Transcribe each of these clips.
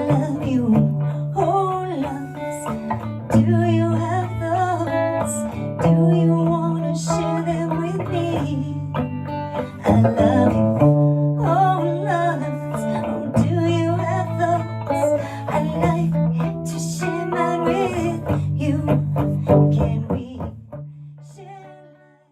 love you, oh loves. Do you have those? Do you wanna share them with me? I love you, oh loves. Oh, do you have those? I'd like to share mine with you. Can we share life?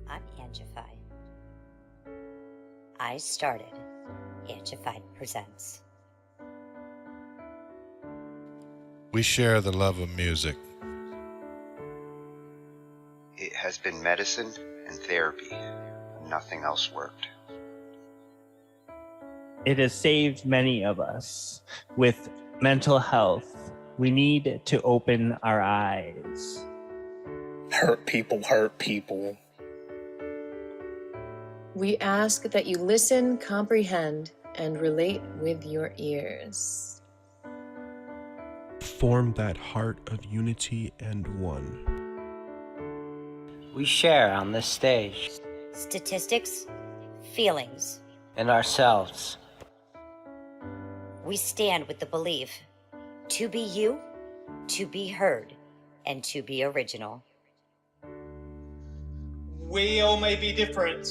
I'm Angified. I started Angified Presents. We share the love of music. It has been medicine and therapy. Nothing else worked. It has saved many of us. With mental health, we need to open our eyes. Hurt people hurt people. We ask that you listen, comprehend, and relate with your ears. Form that heart of unity and one. We share on this stage. Statistics, feelings. And ourselves. We stand with the belief to be you, to be heard, and to be original. We all may be different,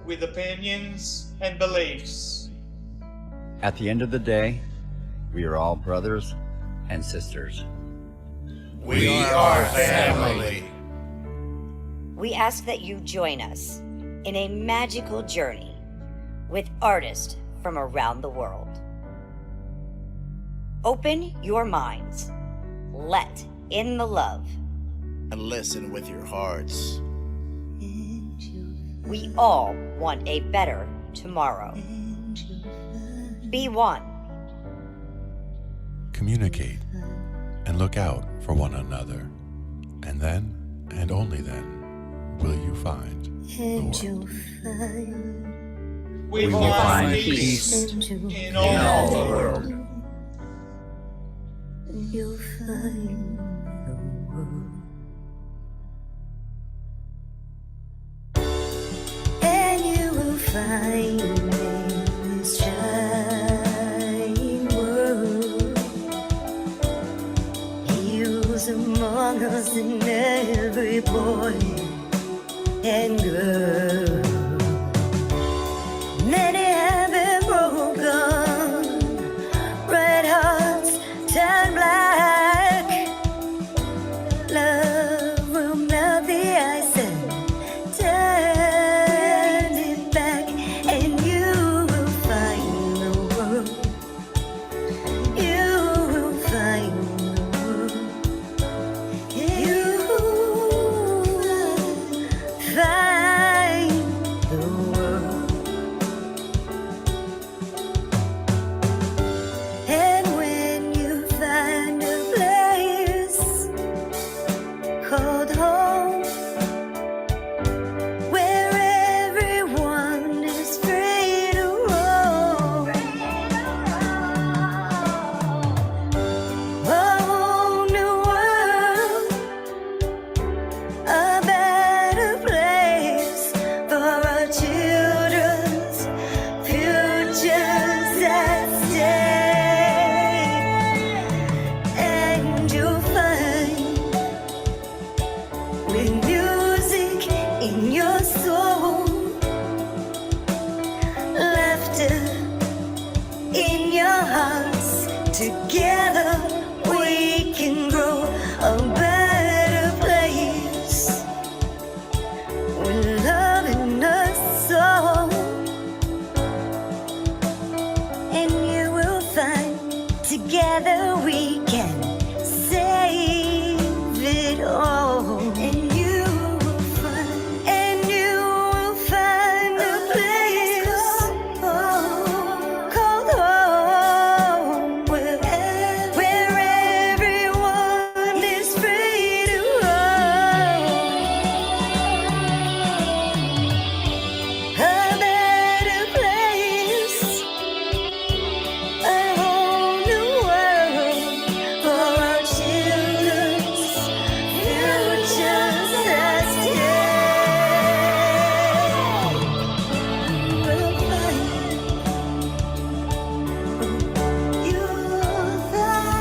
with opinions and beliefs. At the end of the day, we are all brothers and sisters. We are family. We ask that you join us in a magical journey with artists from around the world. Open your minds, let in the love, and listen with your hearts. We all want a better tomorrow. Be one. Communicate and look out for one another. And then, and only then, will you find the world. We will find peace in all the world. you'll find the world. And you will find in this giant world heroes among us and every boy and girl. Many have been broken, red hearts turn black. Love will melt the ice and turn it back, and you will find the world. You will find the world. You will find the world. And when you find a place called home, where everyone is free to roam, a whole new world, a better place for our children's futures at stake. And you'll find with music in your soul, laughter in your hearts, together we can grow a better place with love in us all. And you will find together we can save it all. And you will find a place called home, where everyone is free to roam, a better place, a whole new world for our children's futures at stake. We'll find, you'll find,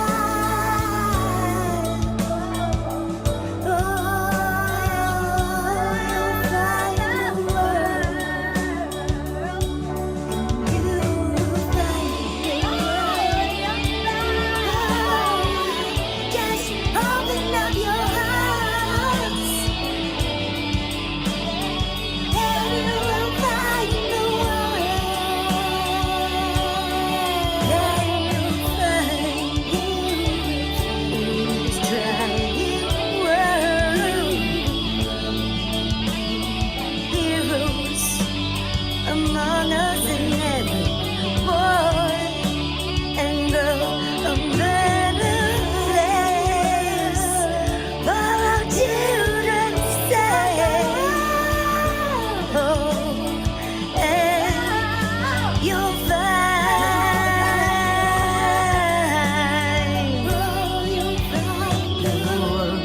oh, you'll find the world. Just open up your hearts, and you will find the world. And you'll find this giant world, heroes among us and every boy and girl, a better place for our children's sake. Oh, and you'll find, you'll find the world.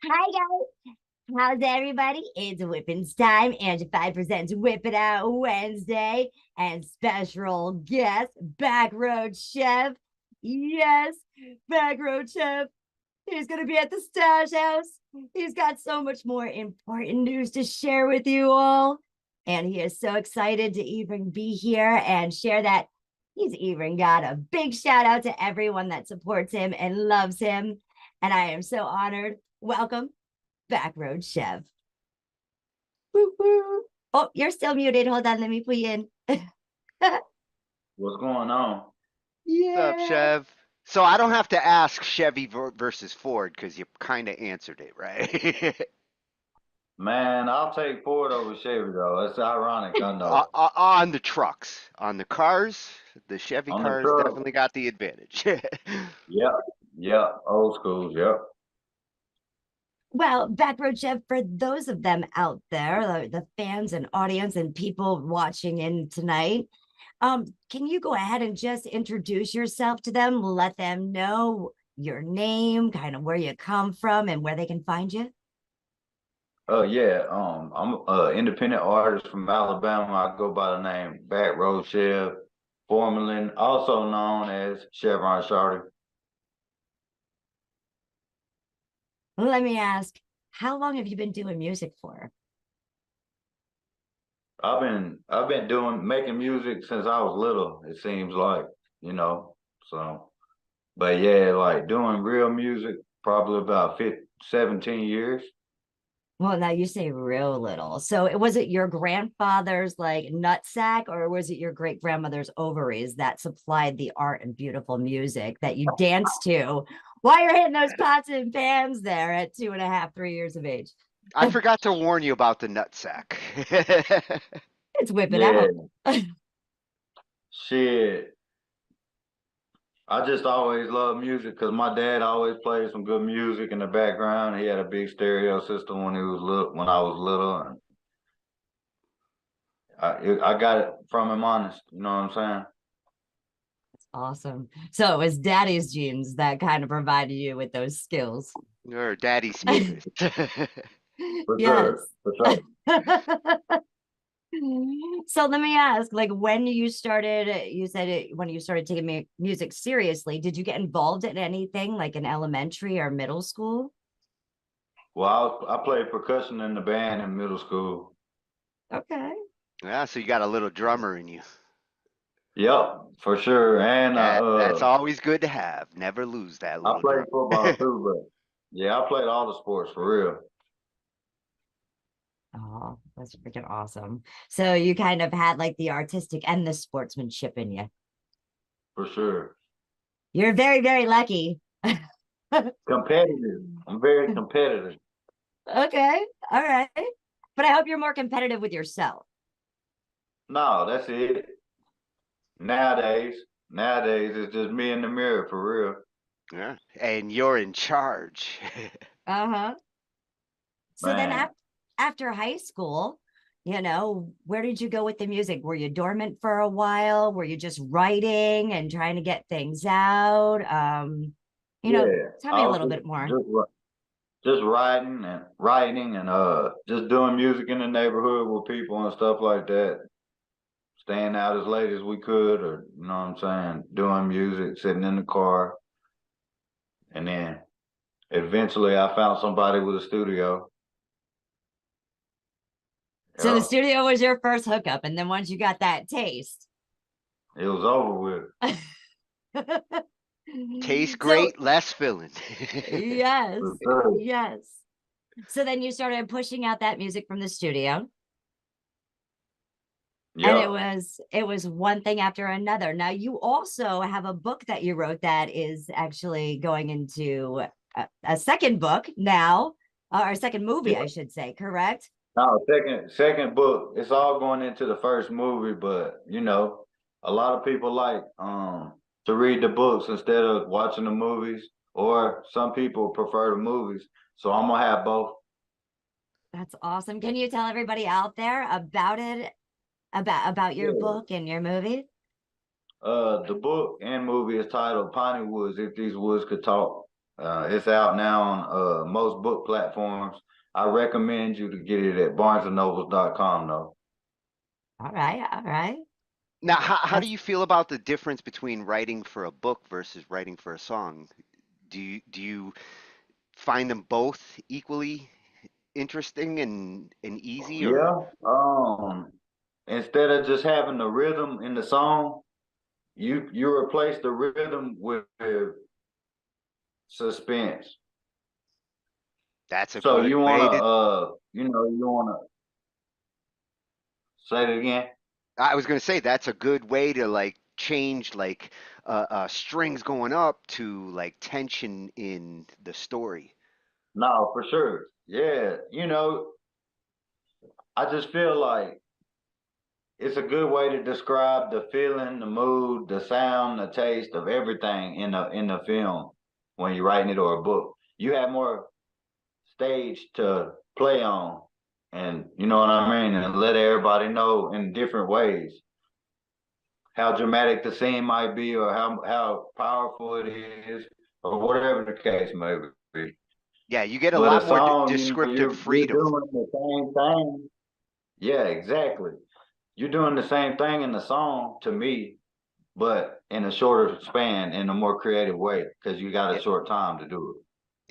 Hi guys, how's everybody? It's whipping time. Angified presents WIP It Out Wednesday, and special guest BackRoad Chev. Yes, BackRoad Chev. He's gonna be at the Stash House. He's got so much more important news to share with you all, and he is so excited to even be here and share that. He's even got a big shout out to everyone that supports him and loves him. And I am so honored. Welcome, BackRoad Chev. Woo woo. Oh, you're still muted. Hold on, let me put you in. What's going on? What's up, Yeah. Chev? So I don't have to ask Chevy versus Ford because you kind of answered it, right? Man, I'll take Ford over Chevy though. It's ironic, I know. On the trucks, on the cars, the Chevy On the cars truck, definitely got the advantage. yep, yep, old schools, yep. Well, BackRoad Chev, for those of them out there, the fans and audience and people watching in tonight, can you go ahead and just introduce yourself to them, let them know your name, kind of where you come from and where they can find you? Yeah, I'm an independent artist from Alabama. I go by the name BackRoad Chev, formerly also known as Chevron. Let me ask, how long have you been doing music for? I've been making music since I was little, it seems like, you know. So, but yeah, like doing real music probably about 17 years. Well, now you say real little. So was it your grandfather's like nutsack, or was it your great grandmother's ovaries that supplied the art and beautiful music that you danced to while you're hitting those pots and pans there at 2.5, 3 years of age? I forgot to warn you about the nutsack. It's Whip It Yeah, Out. shit. I just always loved music because my dad always played some good music in the background. He had a big stereo system when he was little, when I was little, and I got it from him honest. You know what I'm saying? Awesome. So it was daddy's genes that kind of provided you with those skills. Or Daddy Smithers. For Yes. sure, for sure. So let me ask, like when you started, you said it when you started taking music seriously, did you get involved in anything like in elementary or middle school? Well, I played percussion in the band in middle school. Okay. Yeah, so you got a little drummer in you. Yep, for sure. And That's always good to have. Never lose that I little played drum. football too, but yeah, I played all the sports for real. Oh, that's freaking awesome. So you kind of had like the artistic and the sportsmanship in you. For sure. You're very, very lucky. Competitive. I'm very competitive. Okay. All right. But I hope you're more competitive with yourself. No, that's it. Nowadays it's just me in the mirror for real. Yeah. And you're in charge. Uh-huh. So then Man, after high school, where did you go with the music? Were you dormant for a while? Were you just writing and trying to get things out? yeah. Tell me I a was little bit more. just writing and just doing music in the neighborhood with people and stuff like that. Staying out as late as we could, or you know what I'm saying, doing music, sitting in the car. And then eventually I found somebody with a studio. So the Yeah, studio was your first hookup, and then once you got that taste. it was over with. Tastes So great, less filling. yes, For sure. yes. So then you started pushing out that music from the studio. And Yep. it was one thing after another. Now you also have a book that you wrote that is actually going into a second book now, or a second movie, Yep. I should say, correct? No, second book. It's all going into the first movie, but you know, a lot of people like to read the books instead of watching the movies, or some people prefer the movies. So I'm gonna have both. That's awesome. Can you tell everybody out there about it, about your Yeah. book and your movie? The book and movie is titled Piney Woods, If These Woods Could Talk. It's out now on most book platforms. I recommend you to get it at barnesandnobles.com though. All right, all right. Now, how do That's you feel about the difference between writing for a book versus writing for a song? Do you find them both equally interesting and easy, or Yeah. Instead of just having the rhythm in the song, you replace the rhythm with suspense. that's a So good you way to wanna say it again. I was going to say that's a good way to like change like strings going up to like tension in the story. No, for sure. Yeah, I just feel like it's a good way to describe the feeling, the mood, the sound, the taste of everything in the film when you're writing it or a book. You have more stage to play on, and you know what I mean, and let everybody know in different ways how dramatic the scene might be, or how powerful it is, or whatever the case may be. Yeah, you get a But a lot more song, descriptive you're freedom. doing the same thing. Yeah, exactly. You're doing the same thing in the song to me, but in a shorter span, in a more creative way, because you got Yeah, a short time to do it.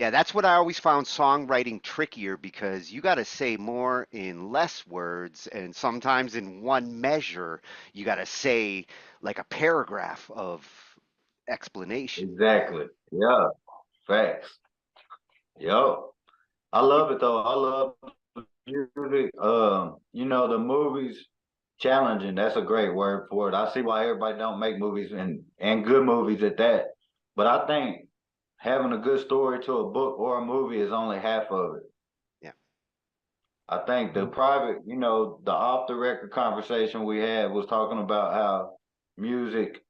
yeah, that's what I always found songwriting trickier because you got to say more in less words, and sometimes in one measure, you got to say like a paragraph of explanation. Exactly. Yeah. Facts. Yo. I love it though. I love music. The movies challenging. That's a great word for it. I see why everybody don't make movies and good movies at that. But I think having a good story to a book or a movie is only half of it. Yeah. I think the private, the off the record conversation we had was talking about how music,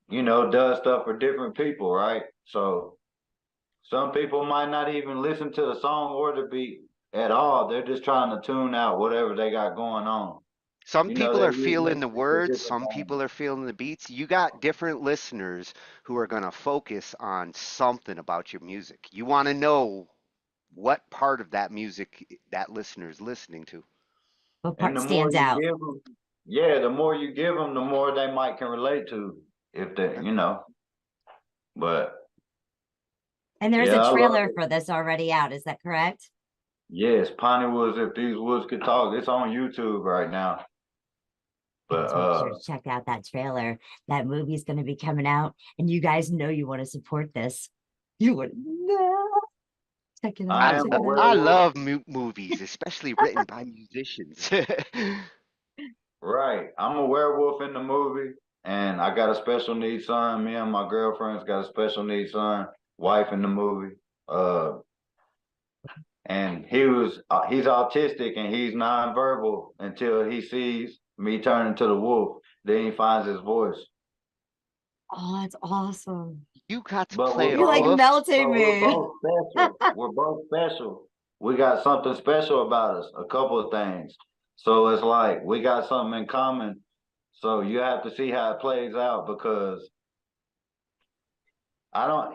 does stuff for different people, right? So some people might not even listen to the song or the beat at all. They're just trying to tune out whatever they got going on. Some people They're are using feeling it the for words, different some things. people are feeling the beats. You got different listeners who are going to focus on something about your music. You want to know what part of that music that listener is listening to. What And part the more stands you out? give them, yeah, the more you give them, the more they might can relate to if they. But And there's yeah, a I love trailer it. for this already out. Is that correct? Yes, Piney Woods, if these woods could talk, it's on YouTube right now. But Guys, make sure to check out that trailer. That movie's going to be coming out, and you guys know you want to support this. You would know. Check it I out. I am Check a lo- it I werewolf. love movies, especially written by musicians. Right. I'm a werewolf in the movie, and I got a special needs son. Me and my girlfriend's got a special needs son, wife in the movie. And he's autistic and he's nonverbal until he sees me turn into the wolf. Then he finds his voice. Oh, that's awesome. You got to But we're play a You're like both, wolf. melting but we're me. both special. We're both special. We got something special about us, a couple of things. So it's like we got something in common. So you have to see how it plays out because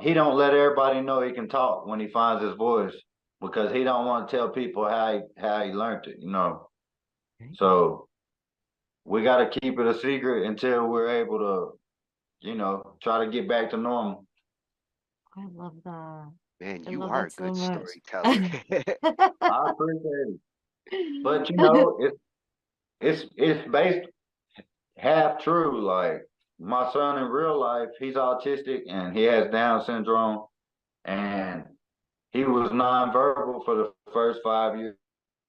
he don't let everybody know he can talk when he finds his voice because he don't want to tell people how he learned it. So we got to keep it a secret until we're able to, try to get back to normal. I love that. Man, I you love are a that so good much. storyteller. I appreciate it. But it's based half true. Like my son in real life, he's autistic and he has Down syndrome, and he was nonverbal for the first 5 years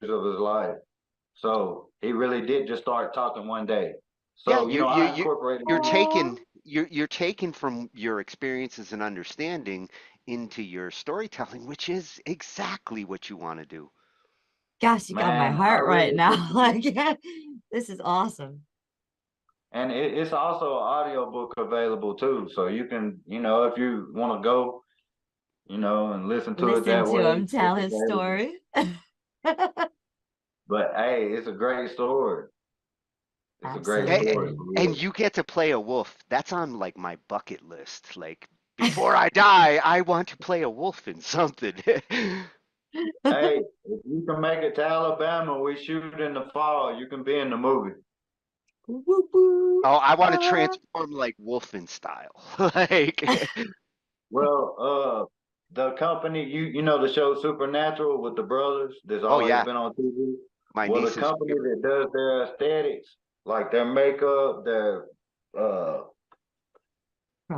of his life. So he really did just start talking one day. Yeah, So I incorporated. you're taking from your experiences and understanding into your storytelling, which is exactly what you want to do. Gosh, you got my Man, I heart right really now. Like, appreciate it. this is awesome. And it's also an audio book available too. So you can, if you want to go, and listen to it Listen that to way, him tell it's his available. story. But hey, it's a great story. It's a great story Absolutely. for And real. you get to play a wolf. That's on like my bucket list. Like before I die, I want to play a wolf in something. Hey, if you can make it to Alabama, we shoot in the fall. You can be in the movie. Oh, I want to transform like Wolfen style. Like Well, the company, you know the show Supernatural with the brothers that's oh always yeah, been on TV. my Well, the niece's company favorite. that does their aesthetics, like their makeup, their uh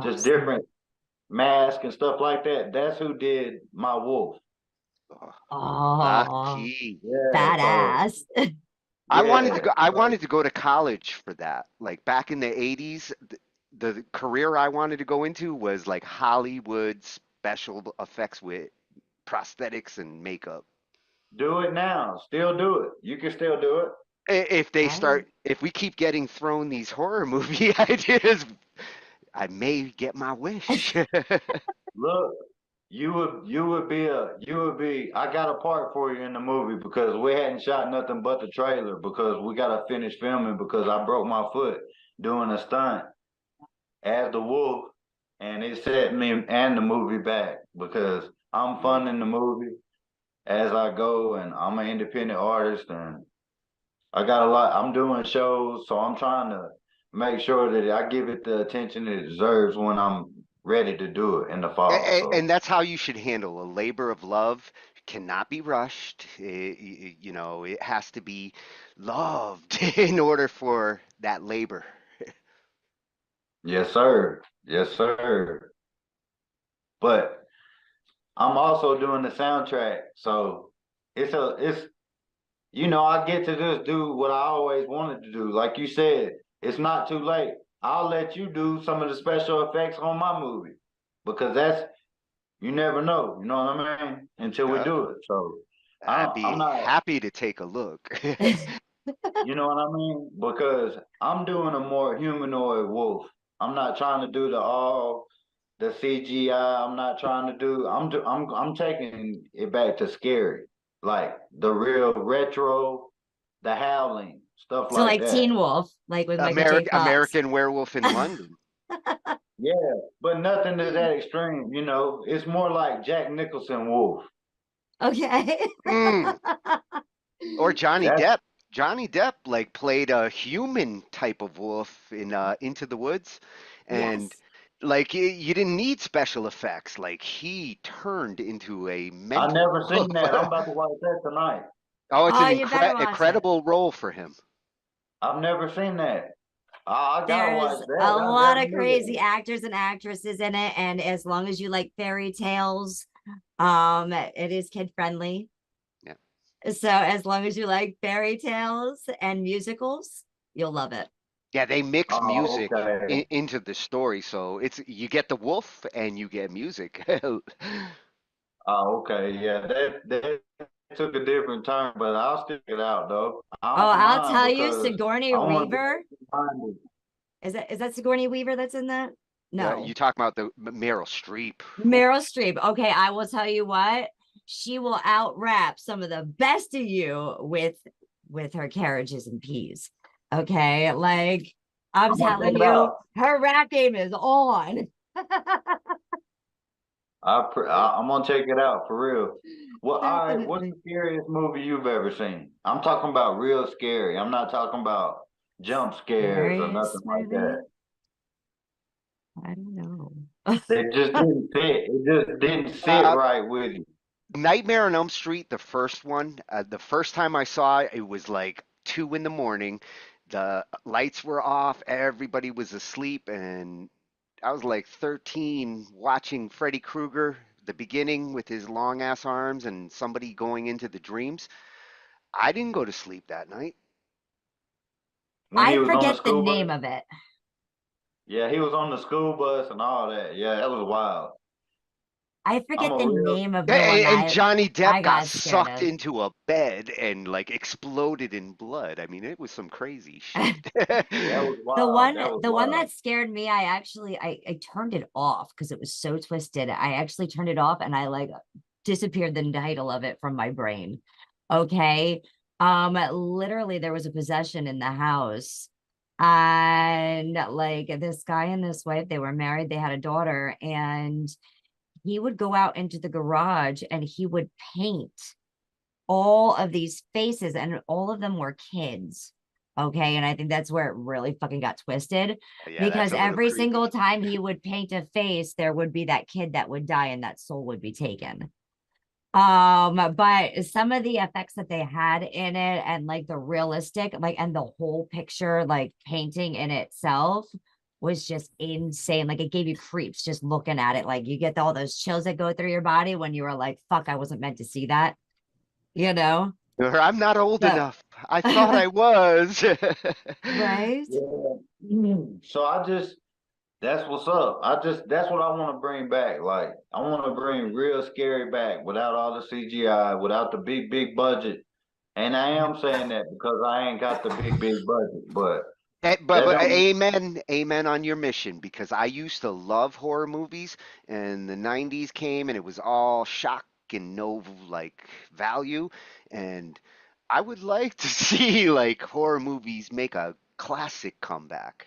just Props. different masks and stuff like that, that's who did my wolf. Oh, Oh, lucky. Yeah, so badass. I wanted to go to college for that. Like back in the 80s, the career I wanted to go into was like Hollywood special effects with prosthetics and makeup. Do it now. Still do it. You can still do it. If we keep getting thrown these horror movie ideas, I may get my wish. Look, I got a part for you in the movie because we hadn't shot nothing but the trailer because we gotta finish filming because I broke my foot doing a stunt as the wolf, and it set me and the movie back because I'm funding the movie as I go, and I'm an independent artist, and I got a lot. I'm doing shows, so I'm trying to make sure that I give it the attention it deserves when I'm ready to do it in the fall. And that's how you should handle a labor of love. Cannot be rushed. It has to be loved in order for that labor. Yes, sir. Yes, sir. But I'm also doing the soundtrack, so it's I get to just do what I always wanted to do. Like you said, it's not too late. I'll let you do some of the special effects on my movie because you never know. You know what I mean? Until we do it. So I'd be happy to take a look. You know what I mean? Because I'm doing a more humanoid wolf. I'm not trying to do the CGI. I'm not trying to do. I'm taking it back to scary, like the real retro, the howling stuff So like like that. Teen Wolf, like with Michael J. Fox. American Werewolf in London. Yeah, but nothing to that extreme. It's more like Jack Nicholson Wolf. Okay. Or Johnny Depp. Johnny Depp like played a human type of wolf in Into the Woods, and like you didn't need special effects. Like he turned into a mental. I never seen that. I'm about to watch that tonight. Oh, it's an incredible role for him. I've never seen that. I gotta watch There's that. a lot of crazy actors and actresses in it, and as long as you like fairy tales, it is kid friendly. Yeah. So as long as you like fairy tales and musicals, you'll love it. Yeah, they mix music into the story, so you get the wolf and you get music. Oh, okay, yeah, that took a different turn, but I'll stick it out though. I'll tell you, Sigourney Weaver. Is that Sigourney Weaver that's in that? No. You talk about the Meryl Streep. Meryl Streep. Okay, I will tell you what. She will out rap some of the best of you with her carriages and peas. Okay, like I'm telling you, her rap game is on. I'm gonna check it out for real. Well, all right, what's the scariest movie you've ever seen? I'm talking about real scary. I'm not talking about jump scares or nothing like that. I don't know. It just didn't fit. It just didn't sit right with you. Nightmare on Elm Street, the first one. The first time I saw it, it was like 2 a.m. The lights were off. Everybody was asleep, and I was like 13 watching Freddy Krueger, the beginning with his long ass arms and somebody going into the dreams. I didn't go to sleep that night. I forget the name of it. Yeah, he was on the school bus and all that. Yeah, that was wild. I forget the name of the one. And Johnny Depp got sucked into a bed and like exploded in blood. I mean, it was some crazy shit. The one that scared me, I turned it off because it was so twisted. I actually turned it off and I like disappeared the title of it from my brain. Okay. Literally there was a possession in the house. And like this guy and this wife, they were married, they had a daughter, and he would go out into the garage and he would paint all of these faces, and all of them were kids. Okay. And I think that's where it really fucking got twisted, because every single time he would paint a face, there would be that kid that would die and that soul would be taken. But some of the effects that they had in it and like the realistic, like, and the whole picture, like painting in itself was just insane. Like it gave you creeps just looking at it. Like you get all those chills that go through your body when you were like, fuck, I wasn't meant to see that, you know? I'm not old enough. I thought I was. Right? Yeah. So that's what's up. That's what I want to bring back. Like, I want to bring real scary back without all the CGI, without the big budget. And I am saying that because I ain't got the big budget, but that But don't. amen on your mission because I used to love horror movies and the 90s came and it was all shock and no like value and I would like to see like horror movies make a classic comeback.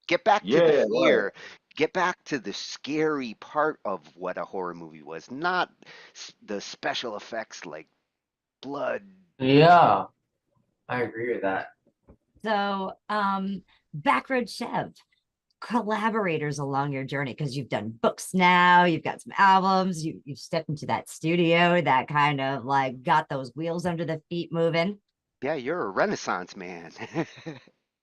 Get back to the Yeah, right. fear, get back to the scary part of what a horror movie was, not the special effects like blood. Yeah, I agree with that. So, BackRoad Chev, collaborators along your journey, because you've done books now, you've got some albums, you've stepped into that studio that kind of like got those wheels under the feet moving. Yeah, you're a renaissance man.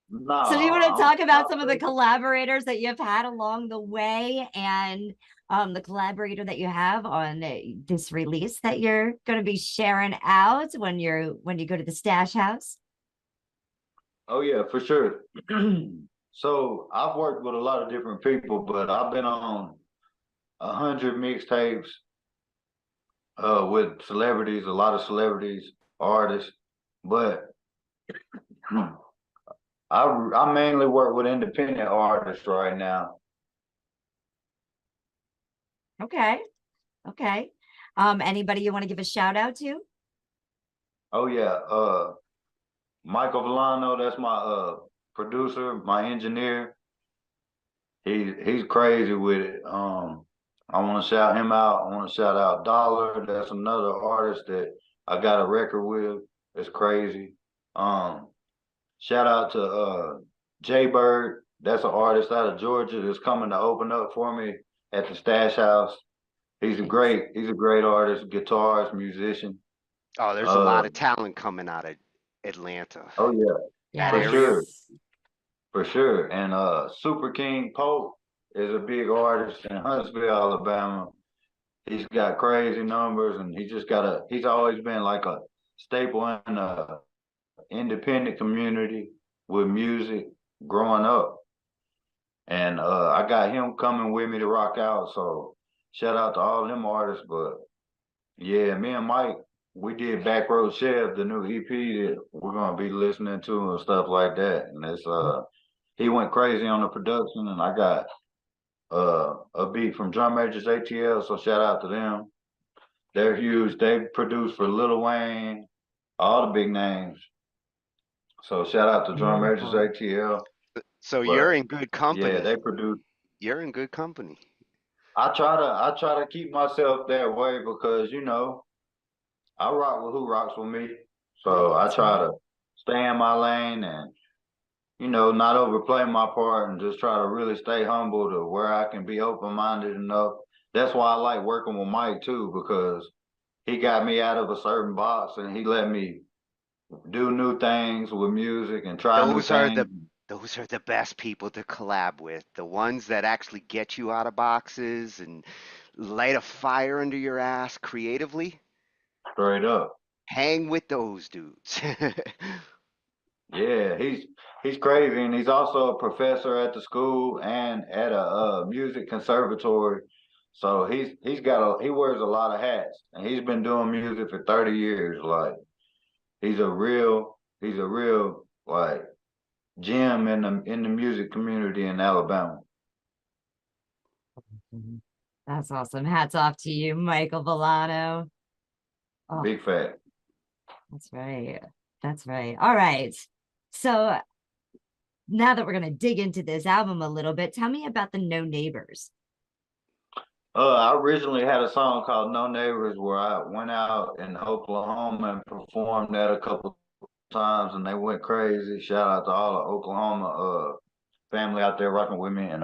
Nah, So, do you want to talk about some of the I'm collaborators that you've had along the way and the collaborator that you have on this release that you're going to be sharing out when you go to the Stash House? Oh yeah, for sure. So I've worked with a lot of different people, but I've been on 100 mixtapes with celebrities, a lot of celebrities, artists. But I mainly work with independent artists right now. Okay. Okay. Anybody you want to give a shout out to? Oh yeah, Michael Villano, that's my producer, my engineer. He's crazy with it. I want to shout him out. I want to shout out Dollar. That's another artist that I got a record with. It's crazy. Shout out to Jay Bird. That's an artist out of Georgia that's coming to open up for me at the Stash House. He's a great artist, guitarist, musician. Oh, there's a lot of talent coming out of Atlanta. Oh yeah, Yeah. for sure. For sure. And Super King Pope is a big artist in Huntsville, Alabama. He's got crazy numbers and he's always been like a staple in the independent community with music growing up. And I got him coming with me to rock out. So shout out to all them artists. But yeah, me and Mike, we did BackRoad Chev, the new EP that we're gonna be listening to and stuff like that. And it's he went crazy on the production, and I got a beat from Drum Majors ATL, so shout out to them. They're huge. They produce for Lil Wayne, all the big names. So shout out to Drum Majors ATL. So you're in good company. Yeah, they produce. You're in good company. I try to keep myself that way because I rock with who rocks with me. So I try to stay in my lane and not overplay my part and just try to really stay humble to where I can be open-minded enough. That's why I like working with Mike too, because he got me out of a certain box and he let me do new things with music and try new things. Those are the best people to collab with. The ones that actually get you out of boxes and light a fire under your ass creatively. Straight up. Hang with those dudes. Yeah, he's crazy, and he's also a professor at the school and at a music conservatory. So he wears a lot of hats, and he's been doing music for 30 years. Like he's a real like gem in the music community in Alabama. That's awesome. Hats off to you, Michael Villano. Oh, Big fat. That's right. That's right. All right. So now that we're going to dig into this album a little bit, tell me about the No Neighbors. I originally had a song called No Neighbors where I went out in Oklahoma and performed that a couple times and they went crazy. Shout out to all the Oklahoma family out there rocking with me. And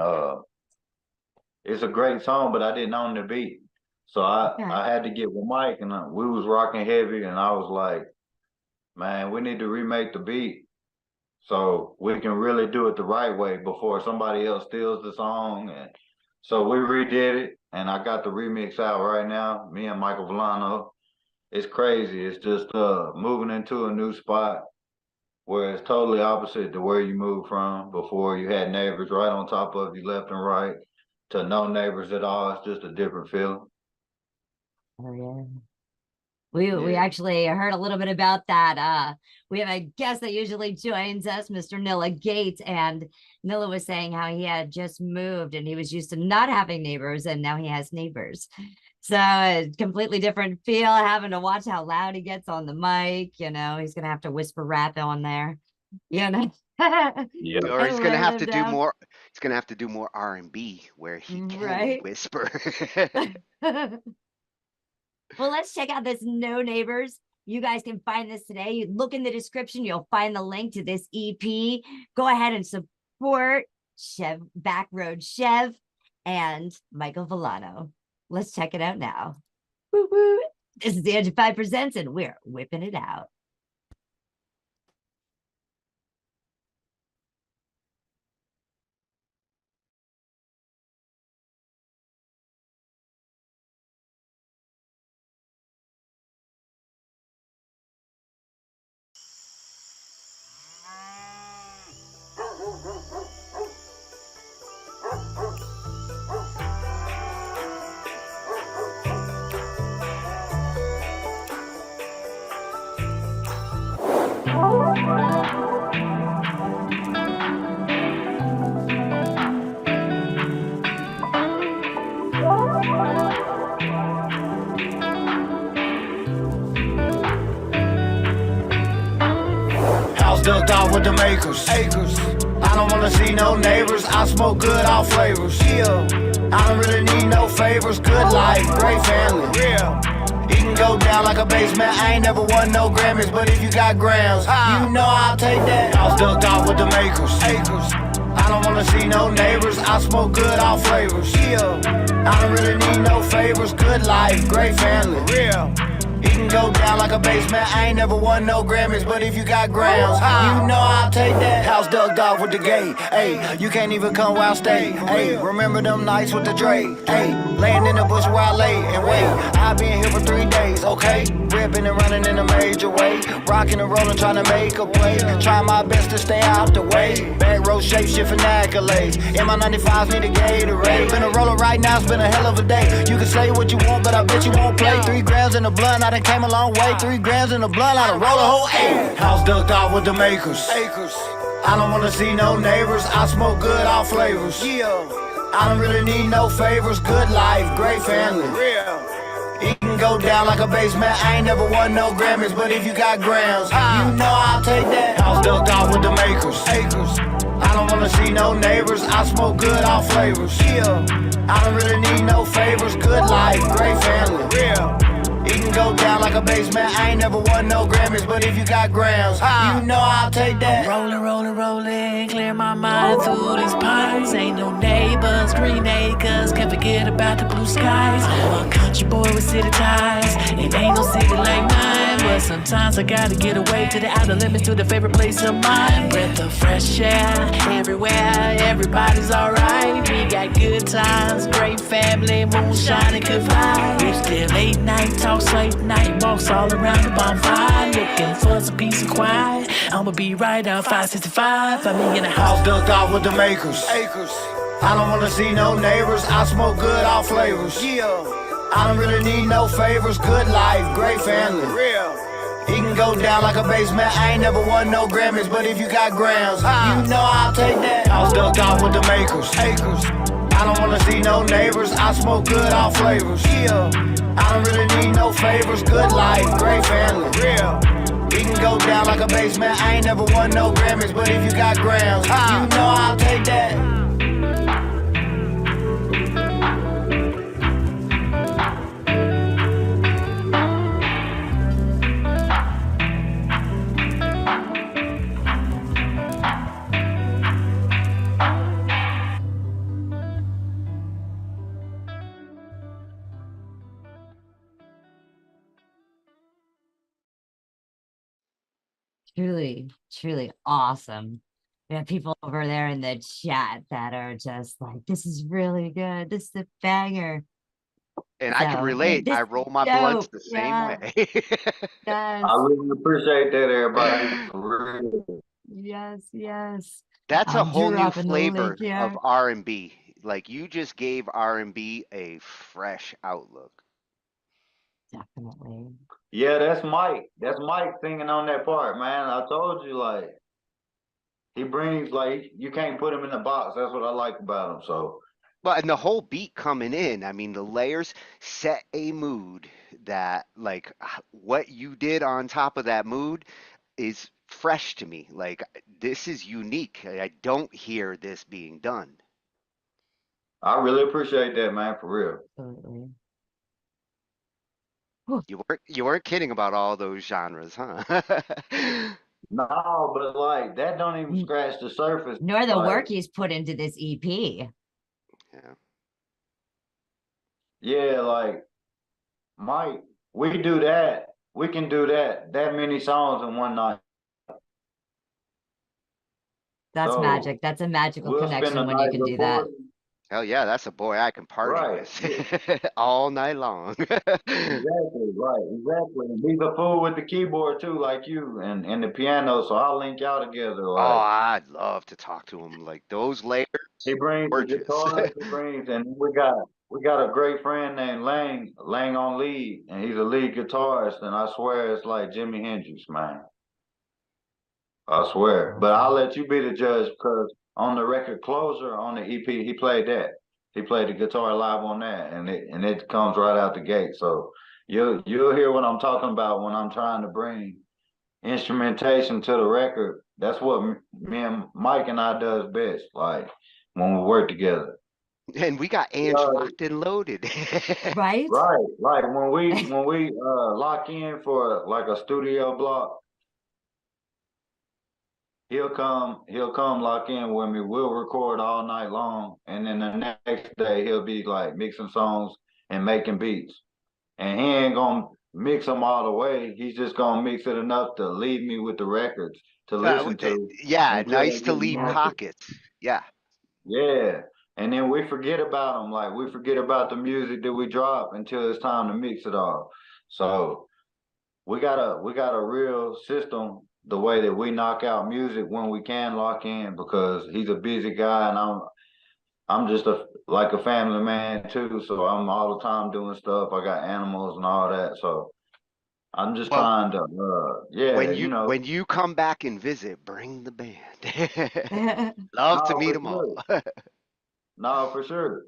it's a great song, but I didn't own the beat. So I had to get with Mike and we was rocking heavy and I was like, man, we need to remake the beat so we can really do it the right way before somebody else steals the song. And so we redid it and I got the remix out right now, me and Michael Villano. It's crazy. It's just moving into a new spot. where it's totally opposite to where you moved from before. You had neighbors right on top of you, left and right, to no neighbors at all. It's just a different feeling. Oh yeah. We Yeah. actually heard a little bit about that. We have a guest that usually joins us, Mr. Nilla Gates, and Nilla was saying how he had just moved and he was used to not having neighbors, and now he has neighbors. So a completely different feel, having to watch how loud he gets on the mic. You know, he's gonna have to whisper rap on there. You know. Yeah. Or he's gonna Lay have them to do down. more. He's gonna have to do more R&B where he can Right. whisper. Well, let's check out this No Neighbors. You guys can find this today. You look in the description, you'll find the link to this EP. Go ahead and support BackRoad Chev and Michael Villano. Let's check it out now. Woo woo. This is the Angified Presents, and we're whipping it out. Ducked off with the makers. Acres. I don't wanna see no neighbors. I smoke good, all flavors. Yeah. I don't really need no favors. Good life, great family. Yeah. It can go down like a basement. I ain't never won no Grammys, but if you got grams, you know I'll take that. I was ducked off with the makers. Acres. I don't wanna see no neighbors. I smoke good, all flavors. Yeah. I don't really need no favors. Good life, great family. Yeah. It can go down like a basement. I ain't never won no Grammys, but if you got grams, you know I'll take that. House ducked off with the gate. Hey, you can't even come where I stay. Hey, remember them nights with the Dre? Hey, laying in the bush where I lay and wait. I've been here for 3 days, okay? Ripping and running in a major way. Rocking and rolling, trying to make a play. Trying my best to stay out the way. BackRoad shape shifting accolades. In my 95s need a Gatorade. Been a roller right now, it's been a hell of a day. You can say what you want, but I bet you won't play. 3 grams in the blunt, I done came a long way. 3 grams in the blunt, I done roll a whole 8. House ducked off with the makers. Acres. I don't wanna see no neighbors. I smoke good, all flavors. Yeah. I don't really need no favors. Good life, great family. Real. It can go down like a basement. I ain't never won no Grammys, but if you got grams, you know I'll take that. House ducked off with the makers. Acres. I don't wanna see no neighbors. I smoke good, all flavors. Yeah. I don't really need no favors. Good life, great family. Real. It can go down like a basement. I ain't never won no Grammys, but if you got grams, you know I'll take that. Rolling, rolling, rolling, clear my mind through these pines. Ain't no neighbors, green acres, can't forget about the blue skies. I'm a country boy with city ties. It ain't no city like mine, but sometimes I gotta get away to the outer limits, to the favorite place of mine. Breath of fresh air, everywhere, everybody's alright. We got good times, great family, moonshine and good vibes. We still late night talks, late night walks all around the bonfire, looking for some peace and quiet. I'ma be right out 565. I mean in a house ducked off with the makers. Acres. I don't wanna see no neighbors. I smoke good, all flavors. Yeah. I don't really need no favors. Good life, great family. Real. It can go down like a basement. I ain't never won no Grammys, but if you got grams, you know I'll take that. I was ducked off with the makers. Acres. I don't wanna see no neighbors. I smoke good, all flavors. Yeah. I don't really need no favors. Good life, great family. Real. It can go down like a basement. I ain't never won no Grammys, but if you got grams, you know I'll take that. Truly, truly awesome. We have people over there in the chat that are just like, this is really good. This is a banger. And I can So relate. this I roll my blunts dope. the same Yeah. way. Yes. I really appreciate that, everybody. For real. Yes. Yes. That's a I'm whole new dropping the link flavor of here. R&B. Like you just gave R&B a fresh outlook. Definitely. Yeah, that's Mike. That's Mike singing on that part, man. I told you, like, he brings, like, you can't put him in the box. That's what I like about him. So, Well, and the whole beat coming in, I mean, the layers set a mood that, like, what you did on top of that mood is fresh to me. Like, this is unique. I don't hear this being done. I really appreciate that, man, for real. Absolutely. You weren't kidding about all those genres, huh? No, but, like, that don't even scratch the surface. Nor the Like, work he's put into this EP. Yeah. yeah, like, Mike, we do that. We can do that many songs in one night. That's So magic. That's a magical we'll spend the connection when you night can do that. recording. Hell yeah, that's a boy I can party Right. with all night long. Exactly, right, exactly. And he's a fool with the keyboard too, like you, and the piano, so I'll link y'all together. Oh, Like, I'd love to talk to him. Like those layers, he brings the gorgeous. guitar, he brings, and we got a great friend named Lang on lead, and he's a lead guitarist, and I swear it's like Jimi Hendrix, man. I swear. But I'll let you be the judge because on the record Closer on the EP, he played that. He played the guitar live on that, and it comes right out the gate. So you'll hear what I'm talking about when I'm trying to bring instrumentation to the record. That's what me and Mike and I does best. Like when we work together. And we got Ange locked and loaded. Right? Right. Like when we lock in for like a studio block. He'll come lock in with me. We'll record all night long. And then the next day he'll be like mixing songs and making beats. And he ain't gonna mix them all the way. He's just gonna mix it enough to leave me with the records to listen to. Yeah, until I nice to get leave mastered. pockets. Yeah. Yeah. And then we forget about them. Like we forget about the music that we drop until it's time to mix it all. So we got a real system the way that we knock out music when we can lock in because he's a busy guy and I'm just like a family man too, so I'm all the time doing stuff. I got animals and all that, so I'm just Well, trying to when you come back and visit, bring the band. Love to No, meet for them all. sure. No, for sure.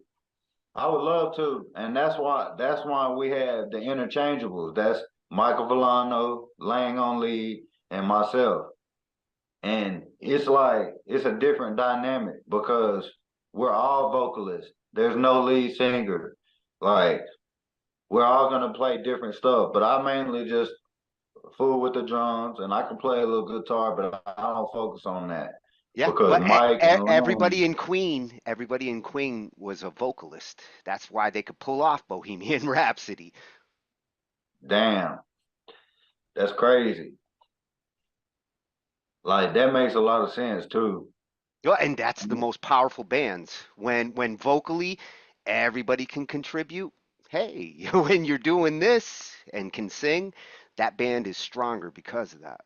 I would love to, and that's why we have the interchangeables. That's Michael Villano, Lang on lead, and myself. And it's like it's a different dynamic because we're all vocalists. There's no lead singer. Like we're all gonna play different stuff, but I mainly just fool with the drums and I can play a little guitar, but I don't focus on that. Yeah, Because well, Mike and Lang, everybody in Queen was a vocalist. That's why they could pull off Bohemian Rhapsody. damn, that's crazy. Like that makes a lot of sense too. Yeah, and that's the most powerful bands. When vocally everybody can contribute. Hey, when you're doing this and can sing, that band is stronger because of that.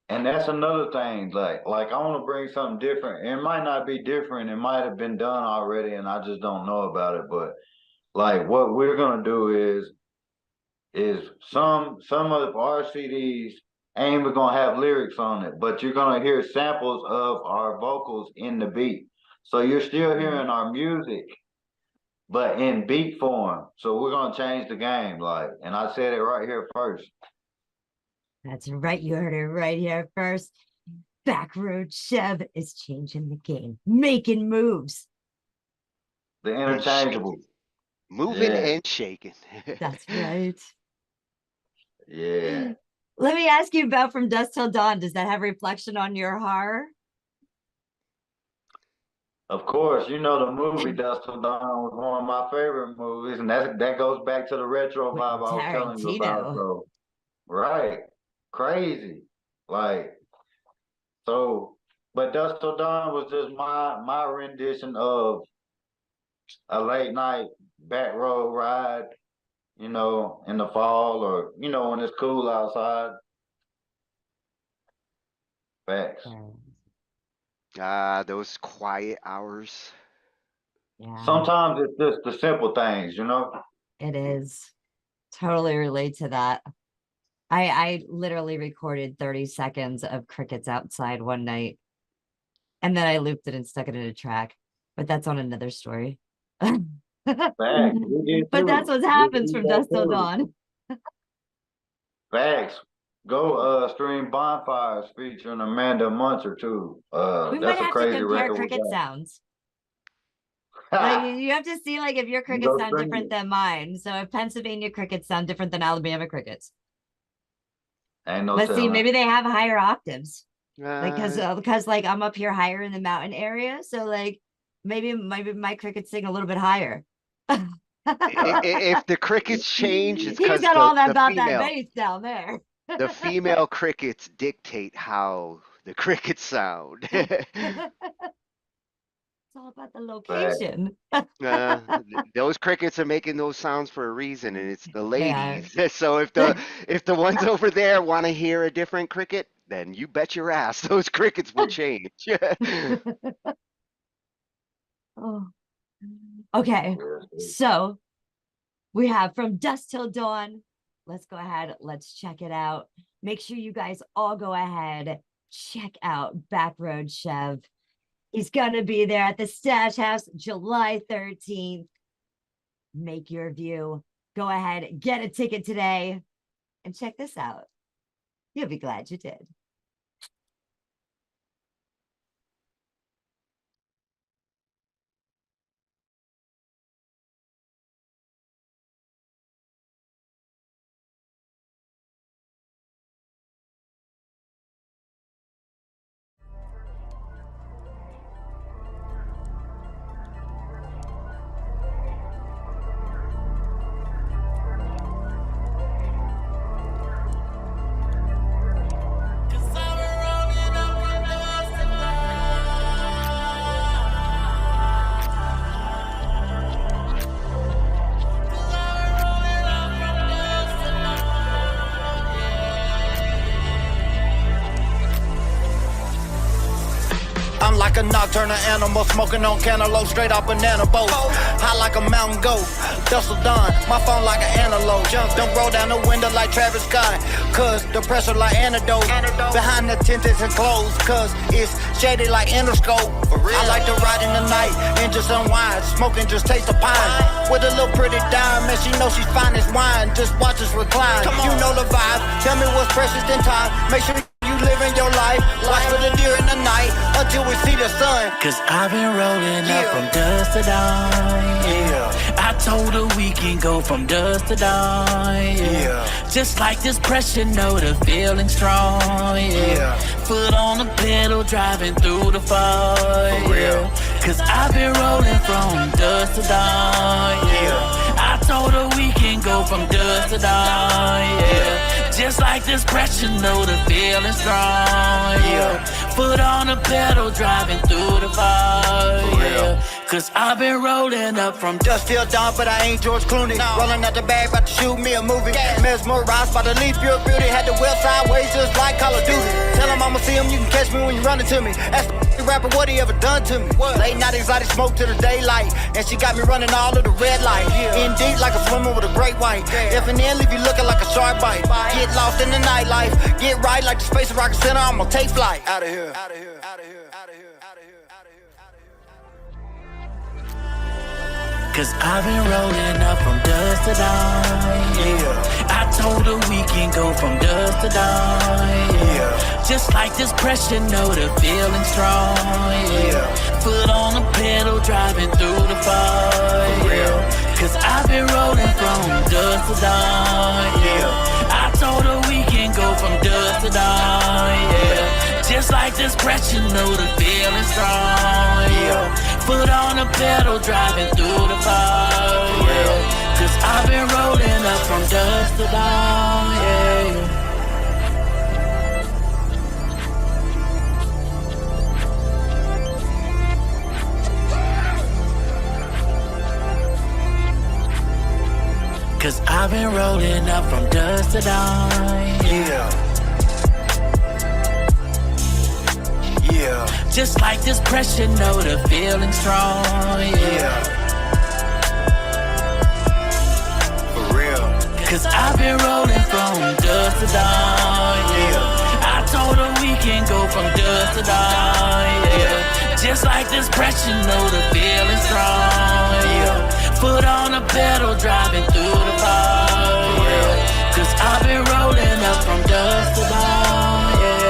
And that's another thing. Like I want to bring something different. It might not be different. It might have been done already, and I just don't know about it. But like what we're gonna do is some of our CDs ain't even gonna have lyrics on it, but you're gonna hear samples of our vocals in the beat. So you're still hearing our music, but in beat form. So we're gonna change the game. Like, and I said it right here first. That's right. You heard it right here first. BackRoad Chev is changing the game, making moves. The interchangeable. Moving Yeah. and shaking. That's right. Yeah. Let me ask you about From Dusk Till Dawn. Does that have reflection on your horror? Of course, you know the movie Dusk Till Dawn was one of my favorite movies, and that goes back to the retro vibe I was telling you about. So, right, crazy, like so. But Dusk Till Dawn was just my rendition of a late night back road ride, you know, in the fall or, you know, when it's cool outside. Facts. Those quiet hours. Yeah. Sometimes it's just the simple things, you know? It is. Totally relate to that. I literally recorded 30 seconds of crickets outside one night. And then I looped it and stuck it in a track. But that's on another story. But that's what happens from dusk till dawn. Facts. Go stream Bonfires featuring Amanda Muncher too. We might That's a have to crazy compare record. cricket sounds. Like you have to see like if your crickets sound different than mine. So if Pennsylvania crickets sound different than Alabama crickets. Ain't no But see, telling. maybe they have higher octaves. Like because like I'm up here higher in the mountain area. So like maybe my crickets sing a little bit higher. If the crickets change, it's He's because got all that the about female, that bass down there. the female crickets dictate how the crickets sound. It's all about the location. Those crickets are making those sounds for a reason, and it's the ladies. So if the ones over there want to hear a different cricket, then you bet your ass those crickets will change. Oh. Okay, so we have From Dusk Till Dawn. Let's go ahead. Let's check it out. Make sure you guys all go ahead. Check out BackRoad Chev. He's going to be there at the Stash House July 13th. Make your view. Go ahead, get a ticket today and check this out. You'll be glad you did. I'm like a nocturnal animal, smoking on cantaloupe, straight off banana boat. High like a mountain goat, dust done, my phone like an antelope. Don't roll down the window like Travis Scott, cause the pressure like antidote. Behind the tinted and closed, cause it's shady like Interscope. I like to ride in the night and just unwind, smoking just taste the pine. With a little pretty dime, and she knows she's fine as wine, just watch us recline. You know the vibe, tell me what's precious in time, make sure you living your life, watch for the deer in the night until we see the sun. Cause I've been rolling up from dusk to dawn. Yeah. I told her we can go from dusk to dawn. Yeah. Just like this pressure, know the feeling strong. Yeah. Foot on the pedal, driving through the fire. Yeah. Cause I've been rolling from dusk to dawn. Yeah. I told her we can go from dusk to dawn. Yeah. Just like this pressure, know the feeling strong. Yeah. Foot on the pedal, driving through the fire. Yeah. Cause I've been rolling up from dusk till dawn, but I ain't George Clooney. No. Rolling out the bag, about to shoot me a movie. Mesmerized by the leaf, pure beauty. Had the wheel sideways just like Call of Duty. Tell him I'ma see him, you can catch me when you running to me. Ask the rapper what he ever done to me. What? Late night exotic smoke to the daylight, and she got me running all of the red light. In deep like a swimmer with a great white. If and then leave you looking like a shark bite. Get lost in the nightlife, get right like the Space Rocket Center. I'ma take flight. Out of here. Out of here. Out of here. Out of here. Out of here. Out of here. Out of here. Cause I've been rolling up from dusk to dawn. Yeah. I told her we can go from dusk to dawn. Yeah. Just like this pressure, know the feeling strong. Yeah. Foot on the pedal, driving through the fire. Yeah. Cause I've been rolling from dusk to dawn. Yeah. I told her we can go from dusk to dawn. Yeah. Just like this pressure, know the feeling strong. Yeah. Foot on the pedal, driving through the fire. Yeah. Cause I've been rolling up from dusk to dawn. Yeah. Cause I've been rolling up from dusk to dawn. Yeah. Yeah. Just like this pressure, know the feeling strong. Yeah. For real. Cause I've been rolling from dusk to dawn. Yeah. I told her we can go from dusk to dawn. Yeah. Just like this pressure, know the feeling strong. Yeah. Foot on the pedal, driving through the fog. Yeah. Cause I've been rolling up from dusk to dawn. Yeah.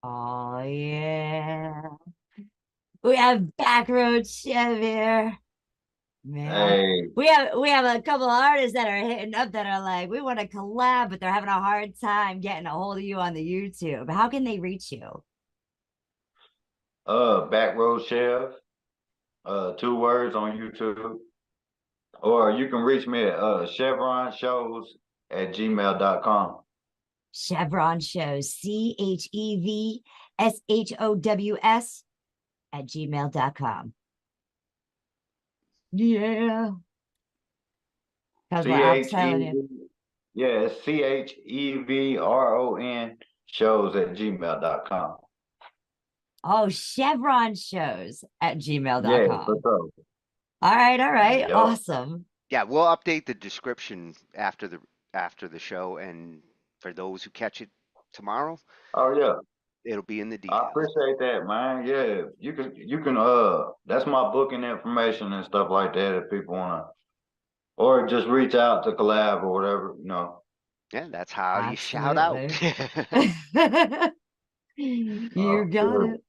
Oh yeah. We have BackRoad Chev here. Man. Hey. We have a couple of artists that are hitting up that are like, we want to collab, but they're having a hard time getting a hold of you on the YouTube. How can they reach you? BackRoad Chev, 2 words on YouTube. Or you can reach me at chevronshows@gmail.com. Chevron shows, CHEVSHOWS @gmail.com. Yeah. That's what I'm telling you. Yeah, it's CHEVRON shows@gmail.com. Oh, Chevron shows @gmail.com. Yeah, for sure. All right. Yep. Awesome. Yeah, we'll update the description after the show, and for those who catch it tomorrow, Oh yeah, it'll be in the details. I appreciate that, man. Yeah, you can that's my booking information and stuff like that if people wanna, or just reach out to collab or whatever, you know. Yeah, that's how you shout out. You got it.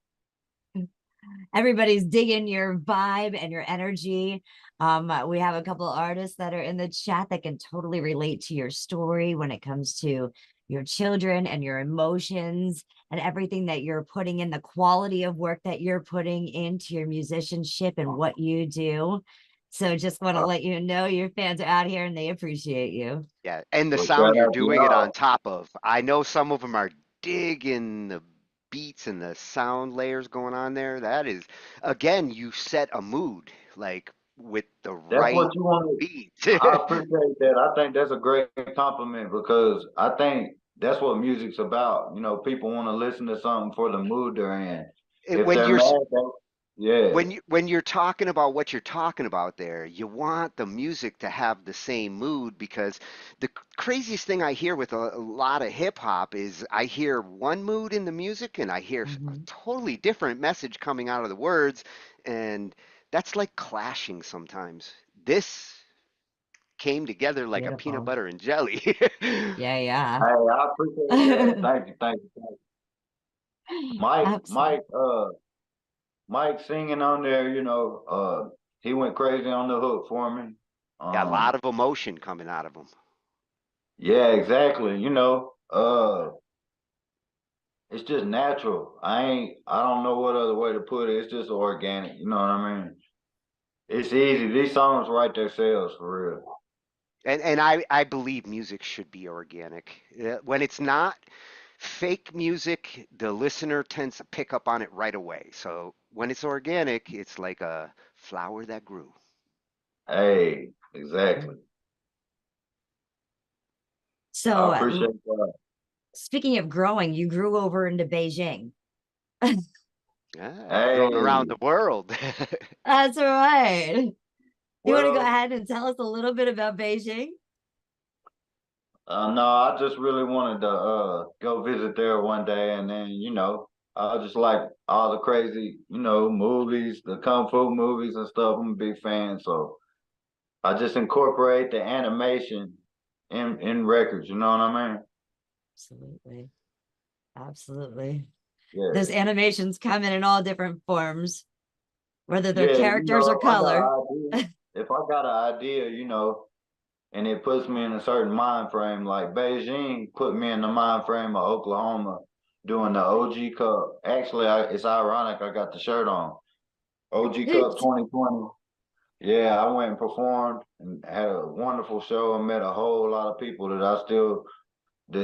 Everybody's digging your vibe and your energy. We have a couple of artists that are in the chat that can totally relate to your story when it comes to your children and your emotions and everything that you're putting in, the quality of work that you're putting into your musicianship and what you do. So just want to let you know your fans are out here and they appreciate you. Yeah, and the sound you're doing it on top of. I know some of them are digging the beats and the sound layers going on there. That is, again, you set a mood, like with the right what you want beat. I appreciate that. I think that's a great compliment because I think that's what music's about. You know, people want to listen to something for the mood they're in. If when they're you're mad, yeah. When you're talking about what you're talking about there, you want the music to have the same mood, because the craziest thing I hear with a lot of hip hop is I hear one mood in the music and I hear a totally different message coming out of the words, and that's like clashing sometimes. This came together like a peanut butter and jelly. Yeah. Hey, I appreciate that. Thank you. Mike singing on there, you know, he went crazy on the hook for me. Got a lot of emotion coming out of them. Yeah, exactly. You know, it's just natural. I don't know what other way to put it. It's just organic. You know what I mean? It's easy. These songs write themselves for real. And I believe music should be organic. When it's not fake music, the listener tends to pick up on it right away. So when it's organic, it's like a flower that grew. Hey, exactly. So I appreciate that. Speaking of growing, you grew over into Beijing. Going around the world. That's right. You want to go Well, ahead and tell us a little bit about Beijing? No, I just really wanted to go visit there one day, and then I just like all the crazy movies, the kung fu movies and stuff. I'm a big fan, so I just incorporate the animation in records. You know what I mean? Absolutely, absolutely. Yeah. Those animations come in all different forms, whether they're Yeah, characters or color. If I got an idea, and it puts me in a certain mind frame, like Beijing put me in the mind frame of Oklahoma doing the OG Cup. Actually, it's ironic I got the shirt on. OG Cup 2020. Yeah, I went and performed and had a wonderful show and met a whole lot of people that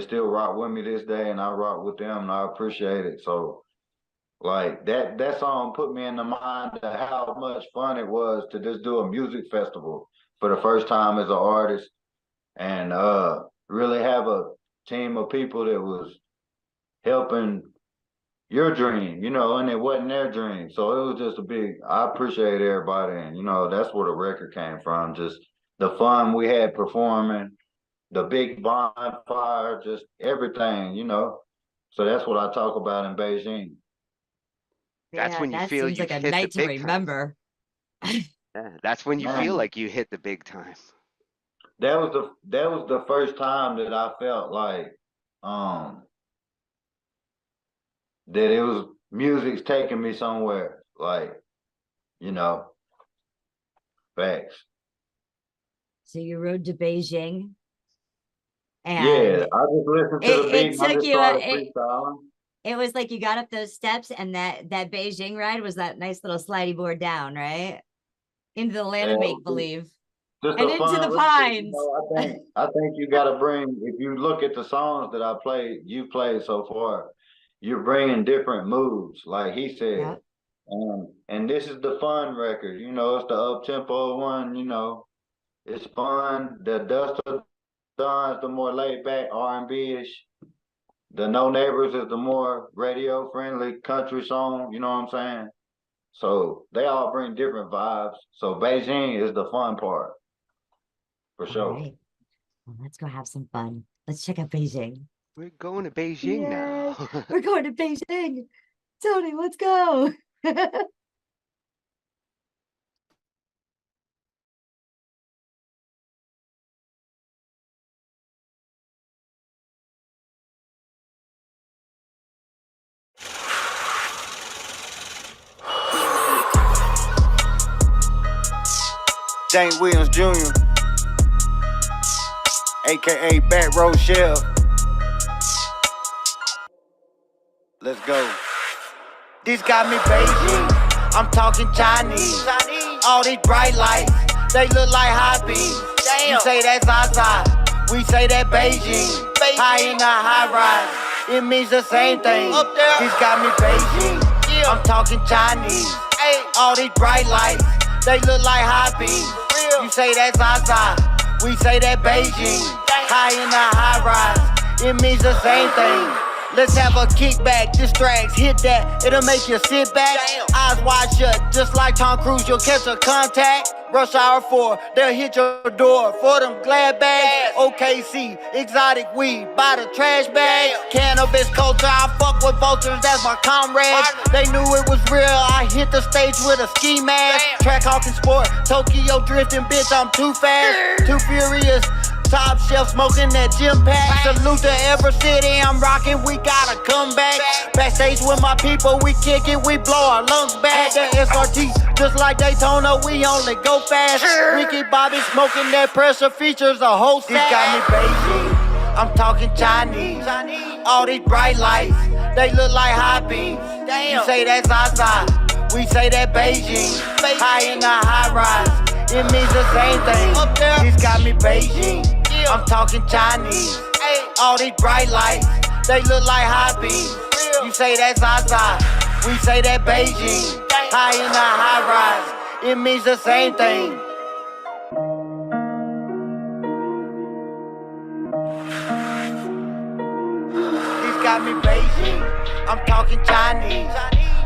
still rock with me this day, and I rock with them, and I appreciate it. So, like that song put me in the mind of how much fun it was to just do a music festival for the first time as an artist, and really have a team of people that was helping your dream, and it wasn't their dream. So it was just I appreciate everybody, and that's where the record came from. Just the fun we had performing, the big bonfire, just everything, So that's what I talk about in Beijing. That's when you feel seems you've like a hit night the to big remember. Yeah, that's when you feel like you hit the big time. That was the first time that I felt like that it was music's taking me somewhere, like, facts. So you rode to Beijing. And yeah, I just listened to the beat and I just started freestyling. It was like you got up those steps, and that Beijing ride was that nice little slidey board down, right? Into the land of make-believe. And into the pines. I think you got to bring, if you look at the songs that you played so far, you're bringing different moods, like he said. Yeah. And this is the fun record, it's the up-tempo one, it's fun. The Dusk of Dawn is the more laid-back R&B-ish. The No Neighbors is the more radio-friendly country song, you know what I'm saying? So they all bring different vibes. So Beijing is the fun part, for sure. All right. Well, let's go have some fun. Let's check out Beijing. We're going to Beijing now. We're going to Beijing. Tony, let's go. James Williams Jr., aka BackRoad Chev. Let's go. This got me Beijing. I'm talking Chinese. All these bright lights, they look like high beams. You say that's Zaza, we say that Beijing. High in the high rise, it means the same thing. This got me Beijing. I'm talking Chinese. All these bright lights, they look like high beams. You say that's Zaza, we say that Beijing. High in the high rise, it means the same thing. Let's have a kickback, distracts, hit that, it'll make you sit back. Eyes wide shut, just like Tom Cruise, you'll catch a contact. Rush hour 4, they'll hit your door for them glad bags. OKC, exotic weed, by the trash bag. Cannabis culture, I fuck with vultures, that's my comrades. They knew it was real, I hit the stage with a ski mask. Track hawking sport, Tokyo drifting, bitch, I'm too fast, too furious. Top shelf smoking that gym pack. Salute to every city I'm rocking, we gotta come back. Backstage with my people, we kick it, we blow our lungs back. The SRT Just like Daytona, we only go fast. Ricky Bobby smoking that pressure features a whole stack. This got me Beijing, I'm talking Chinese. All these bright lights, they look like high beams. You say that's outside, we say that Beijing. High in the high rise, it means the same thing. This got me Beijing, I'm talking Chinese. All these bright lights, they look like high beams. You say that's outside, we say that Beijing. High in the high rise, it means the same thing. This got me Beijing, I'm talking Chinese.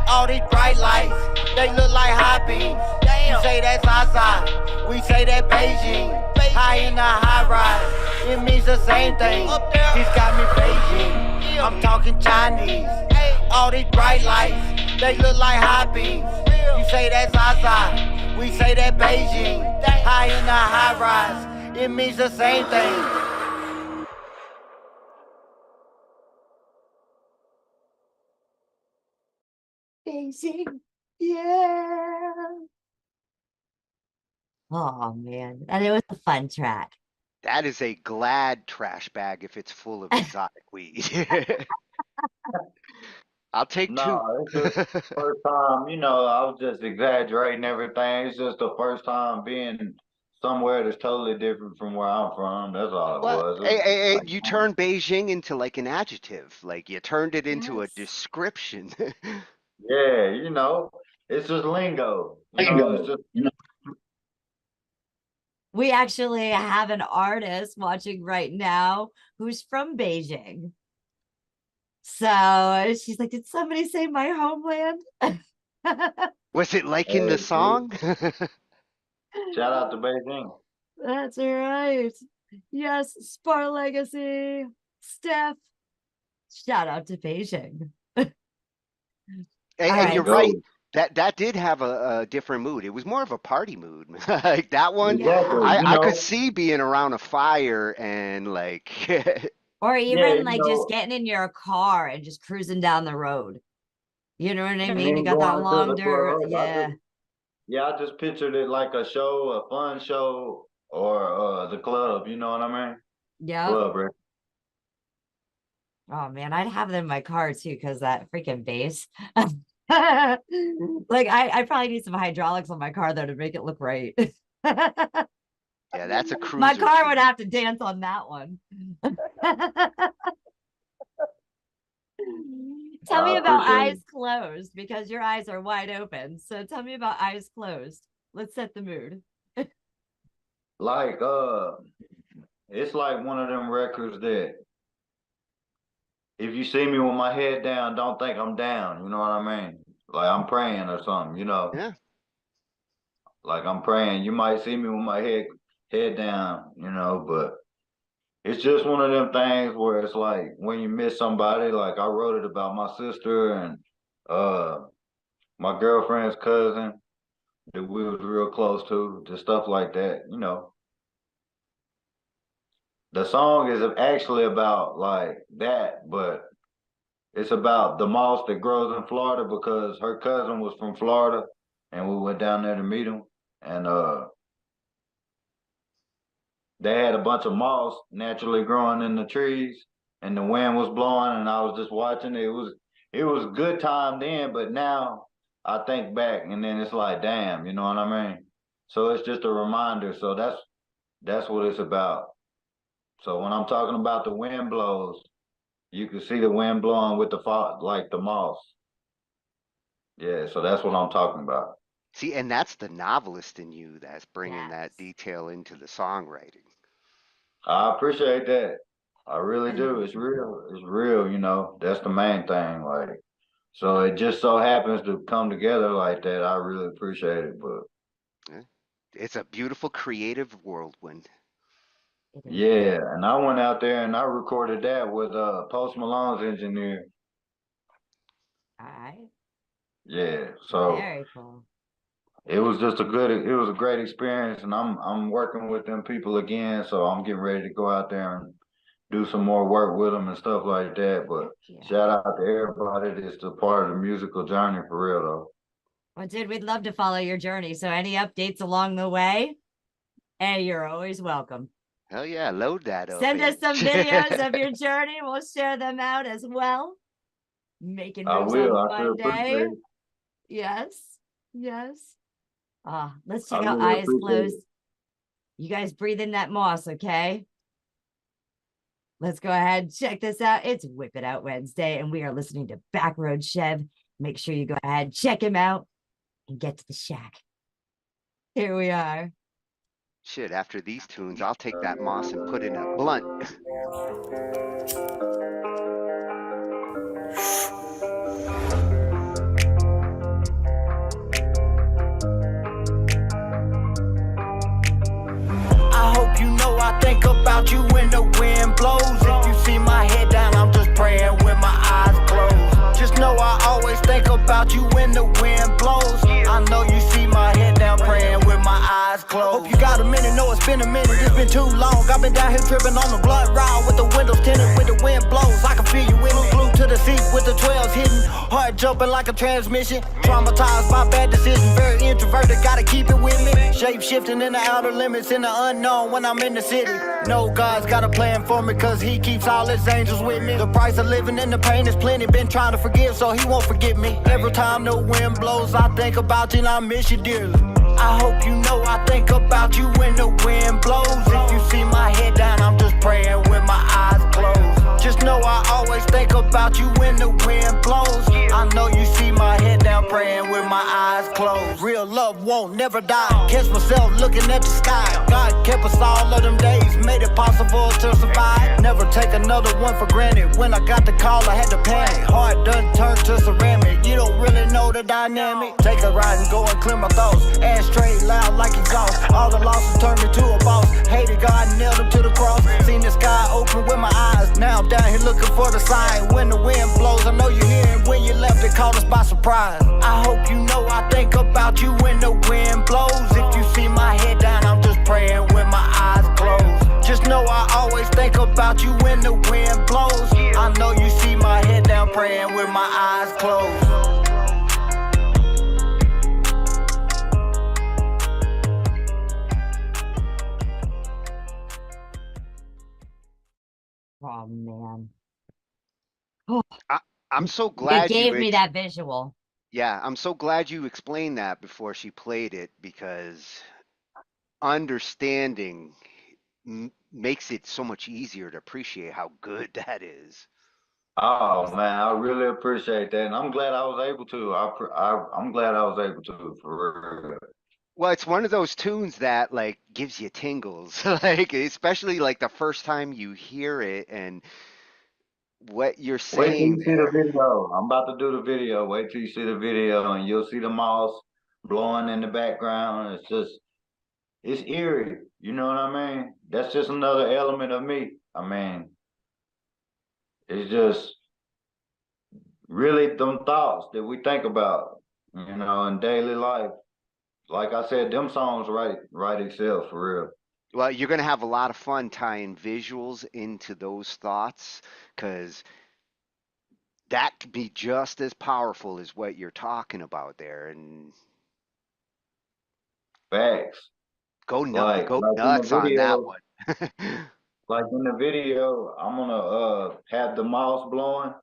All these bright lights, they look like high beams. You say that's outside, we say that Beijing. High in the high rise, it means the same thing. This got me Beijing, I'm talking Chinese. All these bright lights, they look like high beams. You say that's outside, we say that Beijing. High in the high rise, it means the same thing. Beijing, yeah. Oh man, and it was a fun track. That is a glad trash bag if it's full of exotic weed. I'll take No, two. it's just the first time, you know, I was just exaggerating everything. It's just the first time being somewhere that's totally different from where I'm from. That's all it Well, was. It was like, you turned Beijing into like an adjective, like you turned it into a Yes. description. yeah, you know, it's just lingo. You know, it's just We actually have an artist watching right now who's from Beijing. So she's like, did somebody say my homeland? Was it like in the hey, song? shout out to Beijing. That's right. Yes, Spar Legacy, Steph. Shout out to Beijing. And right. you're right. That did have a different mood. It was more of a party mood. Like that one, Exactly. I could see being around a fire and like Or even Yeah, you like know, just getting in your car and just cruising down the road. You know what I and mean? You then got that going to long the dirt. club. Yeah. I just pictured it like a show, a fun show, or the club. You know what I mean? Yep. Club, right? Oh man, I'd have them in my car too, because that freaking bass. Like I probably need some hydraulics on my car though to make it look right. yeah, that's a cruiser. My car would tune. have to dance on that one. Tell me I about appreciate eyes it. closed, because your eyes are wide open. So tell me about eyes closed. Let's set the mood. Like, it's like one of them records that if you see me with my head down, don't think I'm down. You know what I mean? Like I'm praying or something. You know, Yeah. like I'm praying. You might see me with my head down. You know, but it's just one of them things where it's like when you miss somebody. Like I wrote it about my sister and uh my girlfriend's cousin that we was real close to, just stuff like that. You know. The song is actually about like that, but it's about the moss that grows in Florida because her cousin was from Florida and we went down there to meet him. And they had a bunch of moss naturally growing in the trees and the wind was blowing and I was just watching it. It was a good time then, but now I think back and then it's like, damn, you know what I mean? So it's just a reminder. So that's what it's about. So when I'm talking about the wind blows, you can see the wind blowing with the fog, like the moss. Yeah, so that's what I'm talking about. See, and that's the novelist in you that's bringing that detail into the songwriting. I appreciate that. I really do. It's real. It's real, you know. That's the main thing. Like, so it just so happens to come together like that. I really appreciate it. But Yeah. It's a beautiful creative whirlwind. yeah, and I went out there and I recorded that with Post Malone's engineer. All right. Yeah, so Very cool. it was a great experience, and I'm working with them people again, so I'm getting ready to go out there and do some more work with them and stuff like that. But shout out to everybody that's a part of the musical journey for real though. Well, dude, we'd love to follow your journey. So any updates along the way, hey, you're always welcome. Hell yeah, load that up. Send us some videos of your journey. We'll share them out as well. Making moves on Monday. Yes. Yes. Let's check out Eyes Closed. You guys breathe in that moss, okay? Let's go ahead and check this out. It's Whip It Out Wednesday, and we are listening to BackRoad Chev. Make sure you go ahead, check him out, and get to the shack. Here we are. Shit, after these tunes, I'll take that moss and put in a blunt. I hope you know I think about you when the wind blows. If you see my head down, I'm just praying with my eyes closed. Just know I always think about you when the wind blows. I know you see my head down, praying with my eyes closed. Hope you got a minute, know it's been a minute, it's been too long. I've been down here tripping on the blood ride with the windows tinted, with the wind blows. I can feel you in it, glued to the seat with the 12s hidden. Heart jumping like a transmission. Traumatized by bad decisions, very introverted, gotta keep it with me. Shape shifting in the outer limits, in the unknown when I'm in the city. No, God's got a plan for me, cause he keeps all his angels with me. The price of living and the pain is plenty, been trying to forgive so he won't forget me. Every time the wind blows, I think about you and I miss you dearly. I hope you know I think about you when the wind blows. If you see my head down, I'm just praying with my eyes closed. Just know I always think about you when the wind blows. I know you see my head down, praying with my eyes closed. Real love won't never die. Catch myself looking at the sky. God kept us all of them days, made it possible to survive. Never take another one for granted. When I got the call, I had to panic. Heart done turned to ceramic. You don't really know the dynamic. Take a ride and go and clear my thoughts. Ashtray loud like exhaust. All the losses turned me to a boss. Hated God, nailed him to the cross. Seen the sky open with my eyes. Now I'm down here looking for the sign. When the wind blows, I know you're here. And when you left, it caught us by surprise. I hope you know I think about you when the wind blows. If you see my head down, I'm just praying with my eyes closed. Just know I always think about you when the wind blows. I know you see my head down, praying with my eyes closed. Oh man. I'm so glad you gave me that visual. Yeah, I'm so glad you explained that before she played it, because understanding makes it so much easier to appreciate how good that is. Oh man, I really appreciate that, and I'm glad I was able to. I'm glad I was able to, for real. Well, it's one of those tunes that like gives you tingles, like especially like the first time you hear it and what you're Wait till saying you see the there. video. I'm about to do the video. Wait till you see the video, and you'll see the moss blowing in the background. It's eerie. You know what I mean? That's just another element of me. I mean, it's just really them thoughts that we think about, you know, in daily life. Like I said, them songs write itself for real. Well, you're gonna have a lot of fun tying visuals into those thoughts, because that could be just as powerful as what you're talking about there. And Facts. go Like nuts on that one. Like in the video, I'm gonna have the mouse blowing,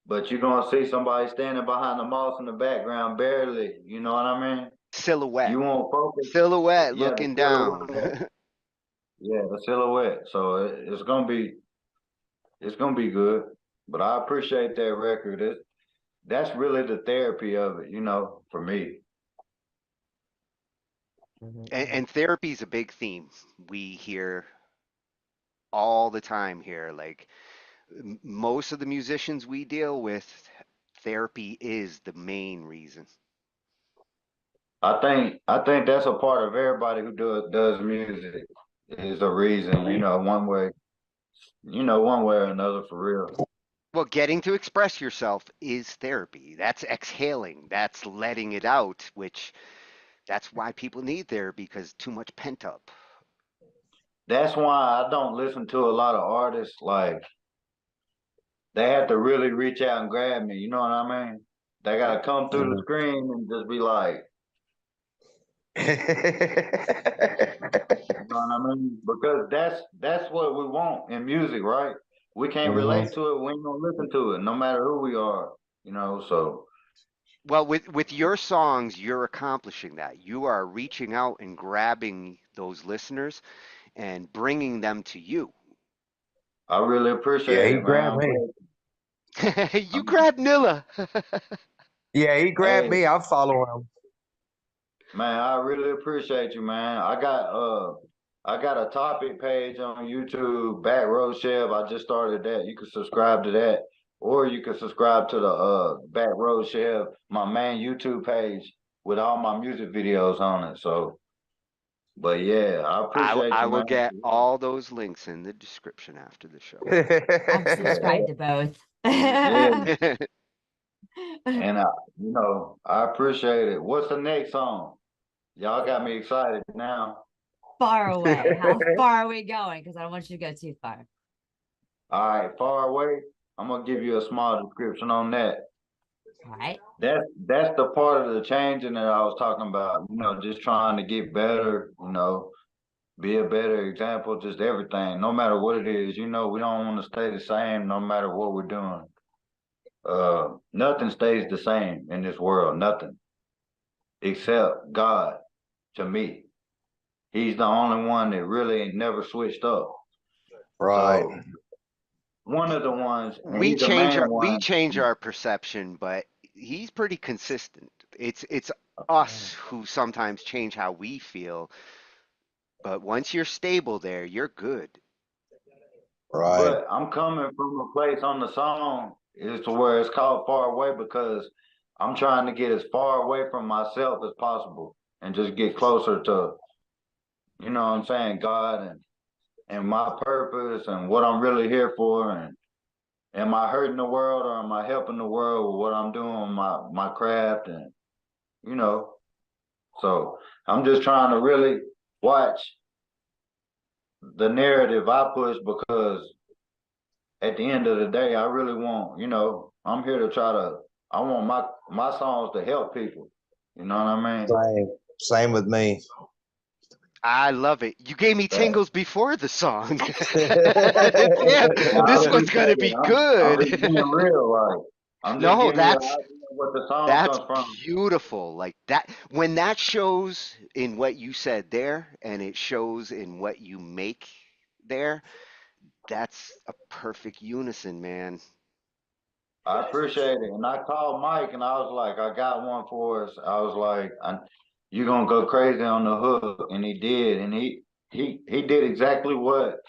but you're gonna see somebody standing behind the mouse in the background, barely. You know what I mean? Silhouette. You won't focus. Silhouette Yeah, looking the down. silhouette. Yeah, the silhouette. So it's gonna be good. But I appreciate that record. That's really the therapy of it, you know, for me. And therapy is a big theme we hear all the time here. Like most of the musicians we deal with, therapy is the main reason. I think that's a part of everybody who does music is a reason, you know, one way or another, for real. Well, getting to express yourself is therapy. That's exhaling. That's letting it out, which that's why people need therapy, because too much pent up. That's why I don't listen to a lot of artists. Like, they have to really reach out and grab me. You know what I mean? They gotta come through the screen and just be like, you know what I mean? Because that's what we want in music, right? We can't relate to it. We ain't gonna listen to it, no matter who we are. You know, so. Well, with your songs, you're accomplishing that. You are reaching out and grabbing those listeners and bringing them to you. I really appreciate it, man. You grabbed Nilla. Yeah, he grabbed me. I'll follow him. Man, I really appreciate you, man. I got a topic page on YouTube, BackRoad Chev. I just started that. You can subscribe to that. Or you can subscribe to the BackRoad Chev, my main YouTube page with all my music videos on it. So, but yeah, I appreciate I you, will man. get all those links in the description after the show. I'm subscribed to both. Yeah. And you know, I appreciate it. What's the next song? Y'all got me excited now. Far away. How far are we going? Because I don't want you to go too far. All right, Far Away. I'm gonna give you a small description on that. All right. That's the part of the changing that I was talking about. You know, just trying to get better. You know, be a better example. Just everything, no matter what it is. You know, we don't want to stay the same, no matter what we're doing. Nothing stays the same in this world. Nothing, except God. To me, He's the only one that really ain't never switched up. Right. So, one of the ones We change our perception, but he's pretty consistent. It's us who sometimes change how we feel. But once you're stable there, you're good. Right. But I'm coming from a place on the song is to where it's called Far Away because I'm trying to get as far away from myself as possible and just get closer to, you know what I'm saying, God and my purpose and what I'm really here for. And am I hurting the world or am I helping the world with what I'm doing, my craft? And, you know, so I'm just trying to really watch the narrative I push because at the end of the day, I really want, you know, I'm here to I want my songs to help people. You know what I mean? Same with me. I love it. You gave me tingles before the song. Damn, this one's gonna be good. I'm just being real, like. I'm just giving you an idea what the song comes from. Beautiful. Like that, when that shows in what you said there, and it shows in what you make there, that's a perfect unison, man. I appreciate it. And I called Mike and I was like, I got one for us. I was like, you're gonna go crazy on the hook. And he did. And he did exactly what,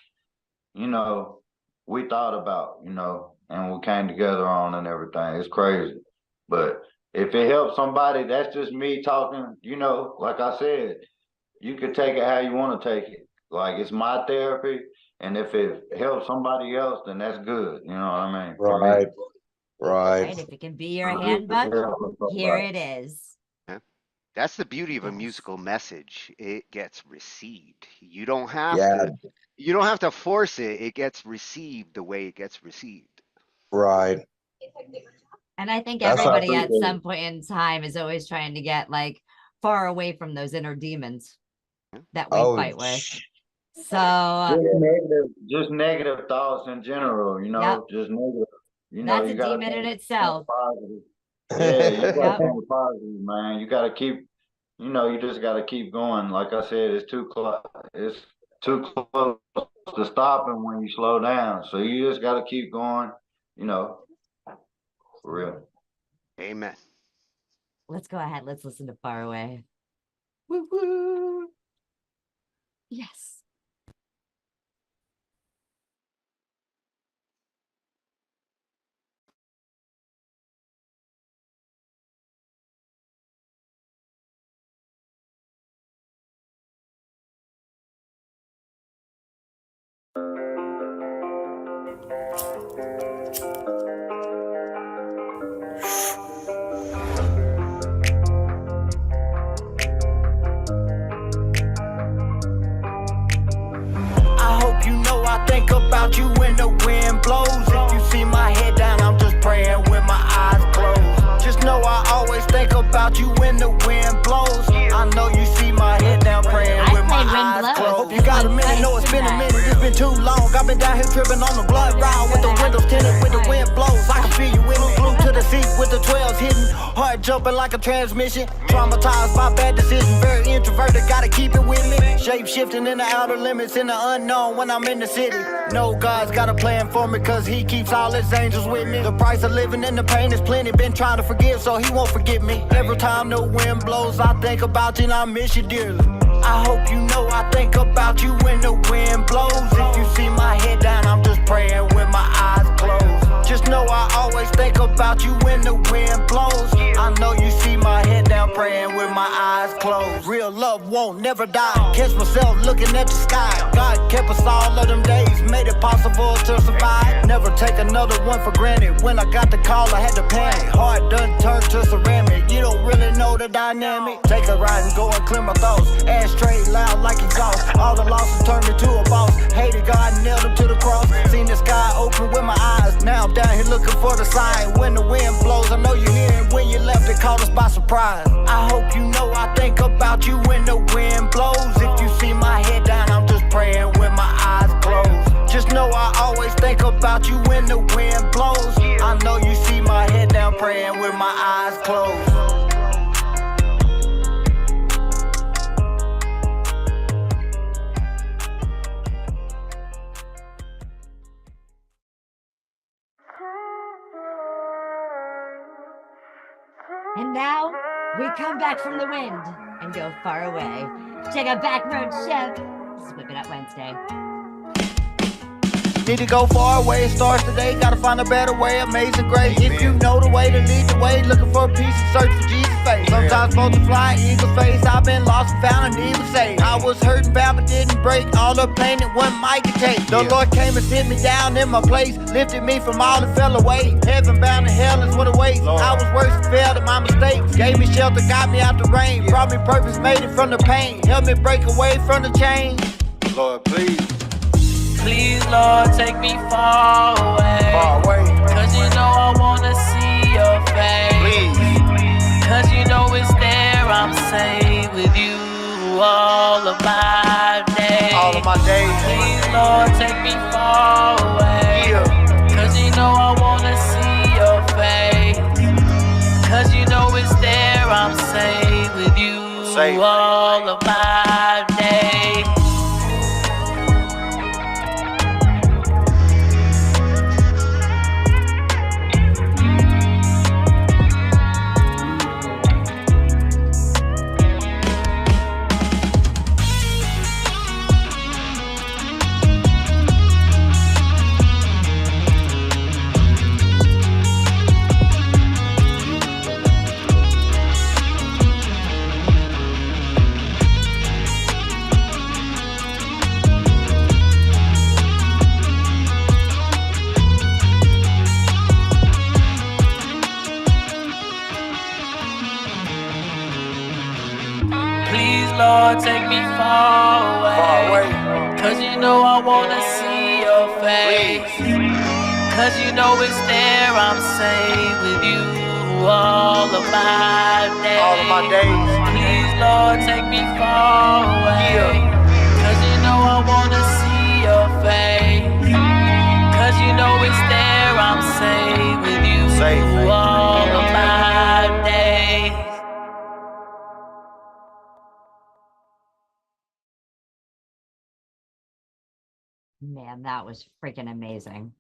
you know, we thought about, you know, and we came together on and everything. It's crazy. But if it helps somebody, that's just me talking, you know, like I said, you could take it how you want to take it. Like it's my therapy. And if it helps somebody else, then that's good. You know what I mean? Right. Right. If it can be your handbook, here it is. Yeah. That's the beauty of a musical message. It gets received. You don't have to force it. It gets received the way it gets received. Right. And I think everybody at some point in time is always trying to get like far away from those inner demons that we fight with. So just negative thoughts in general, you know, just negative. You know, that's a demon in itself. Yeah, you gotta think positive, man. You gotta keep, you know, you just gotta keep going. Like I said, it's too close to stopping when you slow down. So you just gotta keep going, you know, for real. Amen. Let's go ahead. Let's listen to Far Away. Woo woo. Yes. I think about you when the wind blows. If you see my head down, I'm just praying with my eyes closed. Just know about you when the wind blows. I know you see my head down praying with my eyes closed. Hope you got a minute, know it's been a minute, it's been too long. I've been down here tripping on the blood ride with the windows tinted, with the wind blows. I can feel you with me, glued to the seat with the 12s hitting, heart jumping like a transmission. Traumatized by bad decisions, very introverted, gotta keep it with me. Shape shifting in the outer limits, in the unknown when I'm in the city. No, God's got a plan for me, cause he keeps all his angels with me. The price of living and the pain is plenty, been trying to forgive so he won't forget me. Every time the wind blows, I think about you and I miss you dearly. I hope you know I think about you when the wind blows. If you see my head down, I'm just praying with my eyes closed. Just know I always think about you when the wind blows. I know you see my head down praying with my eyes closed. Real love won't never die. Catch myself looking at the sky. God kept us all of them days, made it possible to survive. Never take another one for granted. When I got the call, I had to panic. Heart done turned to ceramic. You don't really know the dynamic. Take a ride and go and clear my thoughts. Ass straight loud like exhaust. All the losses turned me to a boss. Hated God, nailed him to the cross. Seen the sky open with my eyes. Now I'm down here looking for the sign. When the wind blows, I know you're here. And when you left, it caught us by surprise. I hope you know I think about you when the wind blows. If you see my head down, I'm just praying with my eyes closed. Just know I always think about you when the wind blows. I know you see my head down praying with my eyes closed. And now we come back from the wind and go far away. Check out BackRoad Chev. This is WIP It Out Wednesday. Need to go far away, it starts today. Gotta find a better way, amazing grace. If you know the way to lead the way, looking for a peace and search for Jesus' face. Sometimes supposed to fly, eagle face. I've been lost and found and need was saved. I was hurting bad but didn't break. All the pain that one might could take. The Lord came and sit me down in my place, lifted me from all that fell away. Heaven bound and hell is what awaits. I was worse and failed at my mistakes. Gave me shelter, got me out the rain. Brought me purpose, made it from the pain. Helped me break away from the chain. Lord, please. Please, Lord, take me far away. Far away. Cause you know I wanna see your face. Please. Cause you know it's there, I'm safe with you all of my days. All of my days. Please, Lord, take me far away. Yeah. Cause you know I wanna see your face. Cause you know it's there, I'm safe with you Safe. all of my days. Lord, take me far away. Cause you know I wanna see your face. Cause you know it's there, I'm safe with you all of my days. All of my days. Please, Lord, take me far away. Cause you know I wanna see your face. Cause you know it's there, I'm safe with you all of my days. Man, that was freaking amazing.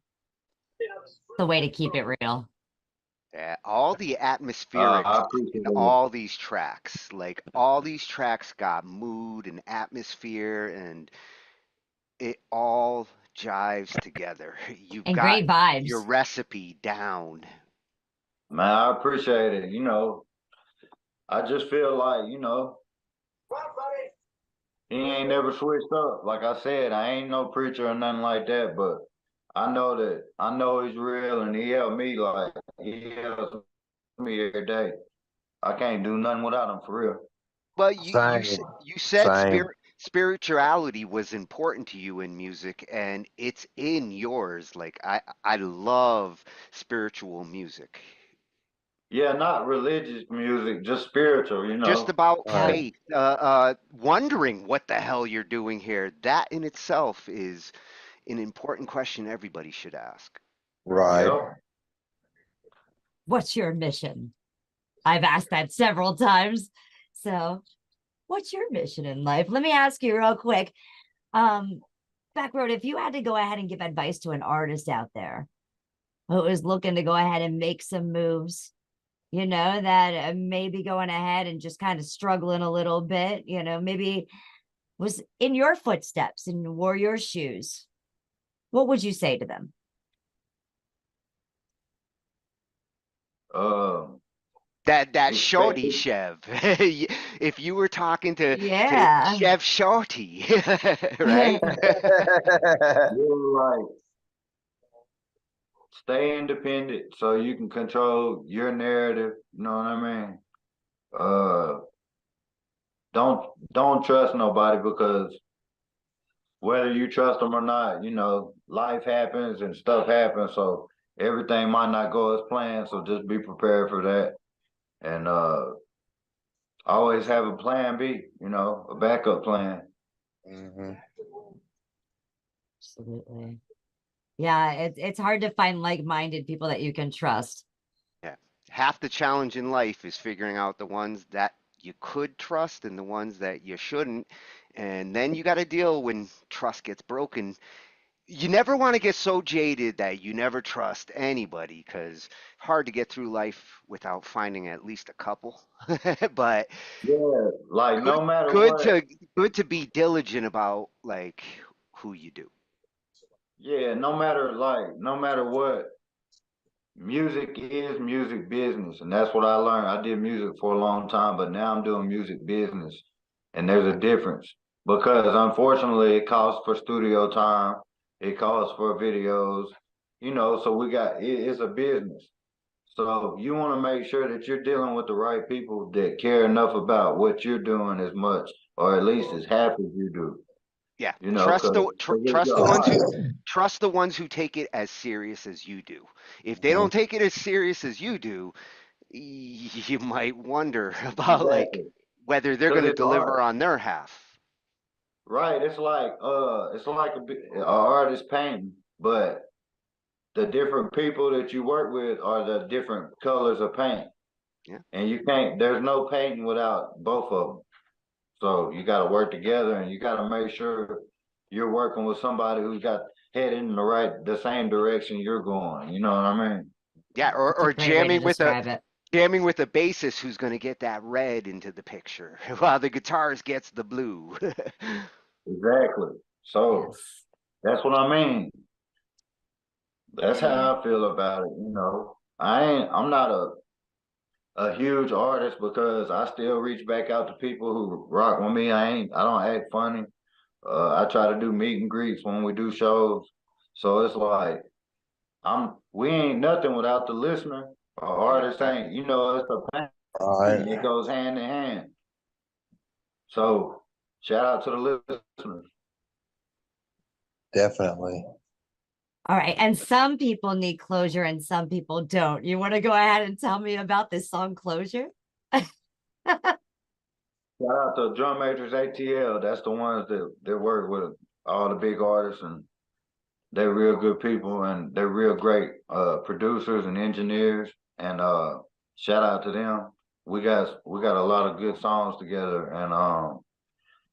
The way to keep it real. Yeah, all the atmospheric in all these tracks, like all these tracks got mood and atmosphere, and it all jives together. You've And got great vibes. your recipe down. Man, I appreciate it. You know, I just feel like, you know, he ain't never switched up. Like I said, I ain't no preacher or nothing like that, but I know he's real, and he helped me. Like, he helps me every day. I can't do nothing without him, for real. Well, you said spirituality was important to you in music, and it's in yours. Like I love spiritual music. Yeah, not religious music, just spiritual, Just about Yeah. faith, wondering what the hell you're doing here. That in itself is an important question everybody should ask. Right. Yep. What's your mission? I've asked that several times. So, what's your mission in life? Let me ask you real quick. BackRoad, if you had to go ahead and give advice to an artist out there who is looking to go ahead and make some moves, that maybe going ahead and just kind of struggling a little bit, maybe was in your footsteps and wore your shoes, what would you say to them? That shorty Chev. If you were talking to Yeah. Chev Shorty, right? You're like, stay independent so you can control your narrative. You know what I mean? Don't trust nobody, because whether you trust them or not, life happens and stuff happens. So everything might not go as planned. So just be prepared for that. And always have a plan B, a backup plan. Absolutely. Yeah, it's hard to find like-minded people that you can trust. Yeah. Half the challenge in life is figuring out the ones that you could trust and the ones that you shouldn't. And then you got to deal when trust gets broken. You never want to get so jaded that you never trust anybody, because hard to get through life without finding at least a couple. But yeah, like no matter good what. good to be diligent about like who you do. Yeah, no matter what, music is music business, and that's what I learned. I did music for a long time, but now I'm doing music business, and there's a difference, because unfortunately it costs for studio time, it costs for videos, so it's a business. So you want to make sure that you're dealing with the right people that care enough about what you're doing as much, or at least as happy as you do. Yeah, Trust trust the ones who take it as serious as you do. If they don't take it as serious as you do, you might wonder about like whether they're going to deliver on their half. Right, it's like an artist painting, but the different people that you work with are the different colors of paint. Yeah. And there's no painting without both of them. So you got to work together, and you got to make sure you're working with somebody who's got heading in the same direction you're going. You know what I mean? Yeah, or jamming with a bassist who's going to get that red into the picture while the guitarist gets the blue. Exactly. So that's what I mean. That's how I feel about it. I'm not a huge artist, because I still reach back out to people who rock with me. I don't act funny. I try to do meet and greets when we do shows. So it's like we ain't nothing without the listener. Our artist ain't, it's a pain. It goes hand in hand. So shout out to the listeners. Definitely. All right. And some people need closure and some people don't. You want to go ahead and tell me about this song Closure? Shout out to Drum Matrix ATL. That's the ones that work with all the big artists, and they're real good people, and they're real great producers and engineers. And shout out to them. We got a lot of good songs together, and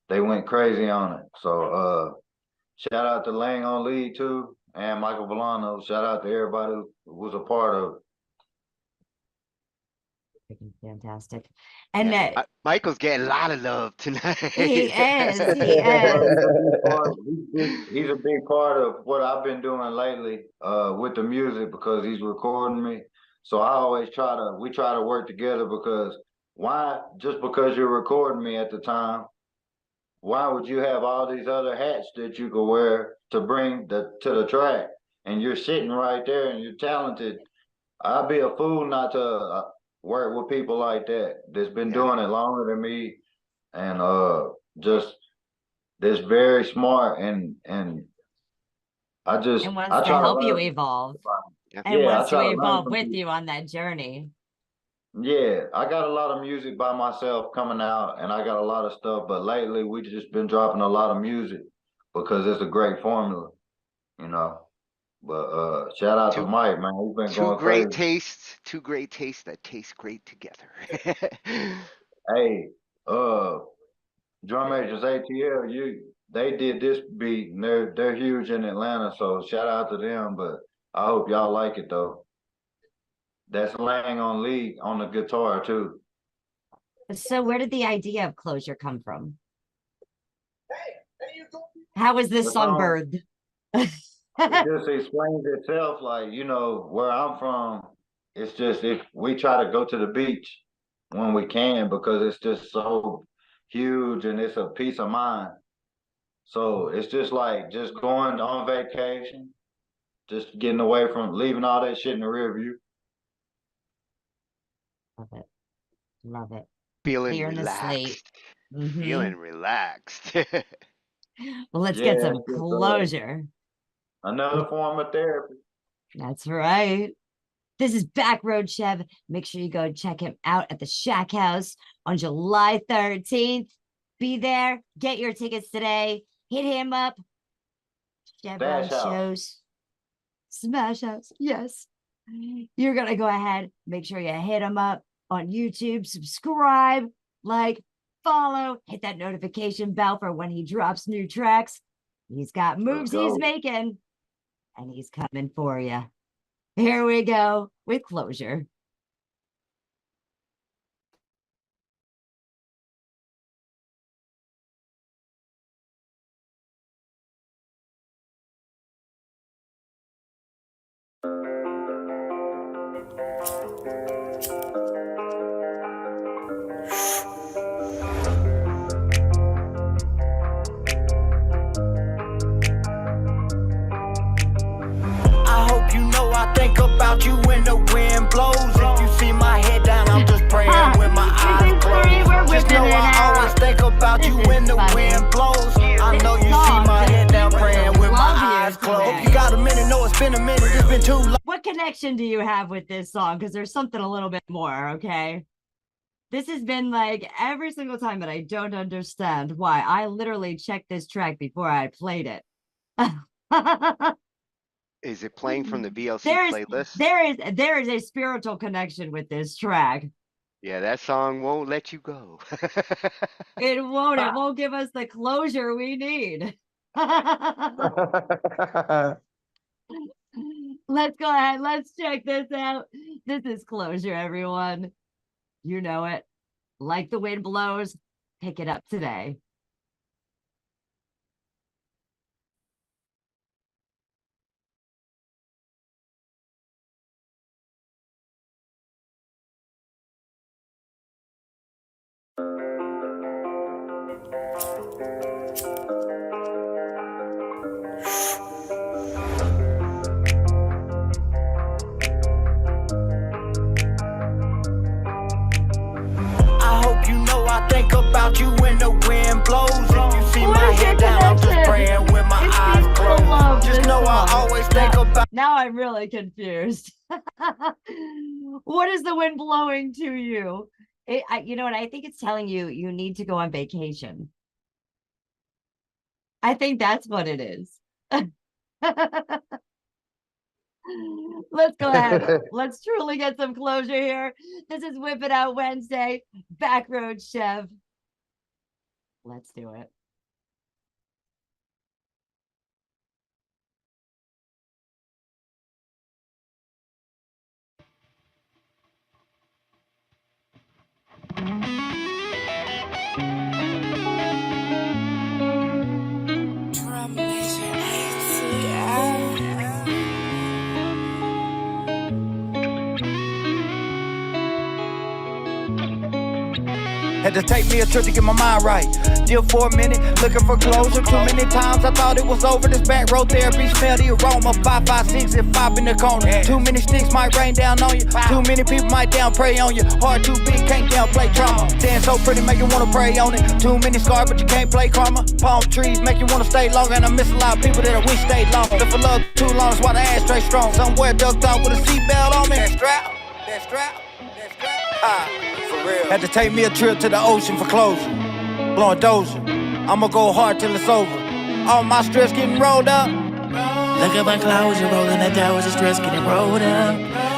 they went crazy on it. So shout out to Lang on lead too, and Michael Villano. Shout out to everybody who was a part of it. Fantastic. And Michael's getting a lot of love tonight. He is. He is. He's a big part of what I've been doing lately with the music, because he's recording me. So we try to work together, because just because you're recording me at the time, why would you have all these other hats that you could wear to bring to the track? And you're sitting right there and you're talented. I'd be a fool not to work with people like that's been doing it longer than me, and just that's very smart, and I wants to help you evolve. And wants to evolve with you on that journey. Yeah, I got a lot of music by myself coming out, and I got a lot of stuff. But lately, we just been dropping a lot of music because it's a great formula, you know. But shout out to Mike, man. He's been going crazy. Two great tastes that taste great together. Hey, drum agents ATL, they did this beat, and they're huge in Atlanta, so shout out to them. But I hope y'all like it though. That's Lang on lead on the guitar too. So where did the idea of Closure come from? How was this song birthed? It just explains itself, like, you know, where I'm from, it's just if we try to go to the beach when we can because it's just so huge and it's a peace of mind. So it's just like just going on vacation, just getting away from leaving all that shit in the rear view. Love it. Love it. Feeling relaxed. Feeling relaxed. Well, let's get some closure. Another form of therapy. That's right. This is BackRoad Chev. Make sure you go check him out at the Shack House on July 13th. Be there. Get your tickets today. Hit him up. Chevron shows. Smash House. Yes. You're going to go ahead. Make sure you hit him up on YouTube. Subscribe, like, follow, hit that notification bell for when he drops new tracks. He's got moves he's making, and he's coming for you. Here we go with Closure. I think about you when the wind blows. If you see my head down, I'm just praying with my eyes closed. Just know I always think about you when the wind blows. I know you see my head down praying with my eyes closed. Hope you got a minute, know it's been a minute, it's been too long. What connection do you have with this song? Because there's something a little bit more, okay? This has been like every single time, but I don't understand why. I literally checked this track before I played it. Is it playing from the VLC playlist? There is a spiritual connection with this track. Yeah, that song won't let you go. It won't. It won't give us the closure we need. Let's go ahead. Let's check this out. This is Closure, everyone. You know it. Like the wind blows, pick it up today. I think about you when the wind blows. If you see my head down, I'm just praying with my eyes closed. Just know I always think about. Now I'm really confused. What is the wind blowing to you? You know what? I think it's telling you you need to go on vacation. I think that's what it is. Let's go ahead. Let's truly get some closure here. This is Whip It Out Wednesday. BackRoad Chev. Let's do it. Had to take me a trip to get my mind right. Live for a minute, looking for closure. Too many times I thought it was over. This back road therapy, smell the aroma. 5, 5, 6, and 5 in the corner. Too many sticks might rain down on you. Too many people might down pray on you. Heart too big, can't downplay trauma. Stand so pretty, make you wanna pray on it. Too many scars, but you can't play karma. Palm trees make you wanna stay longer, and I miss a lot of people that I wish stayed longer. Live for love too long, that's why the ashtray strong. Somewhere ducked out with a seatbelt on me. That strap, that strap. For real. Had to take me a trip to the ocean for closure. Blowing doja. I'ma go hard till it's over. All my stress getting rolled up. Look at my clouds, you're rolling the down with the stress getting rolled up.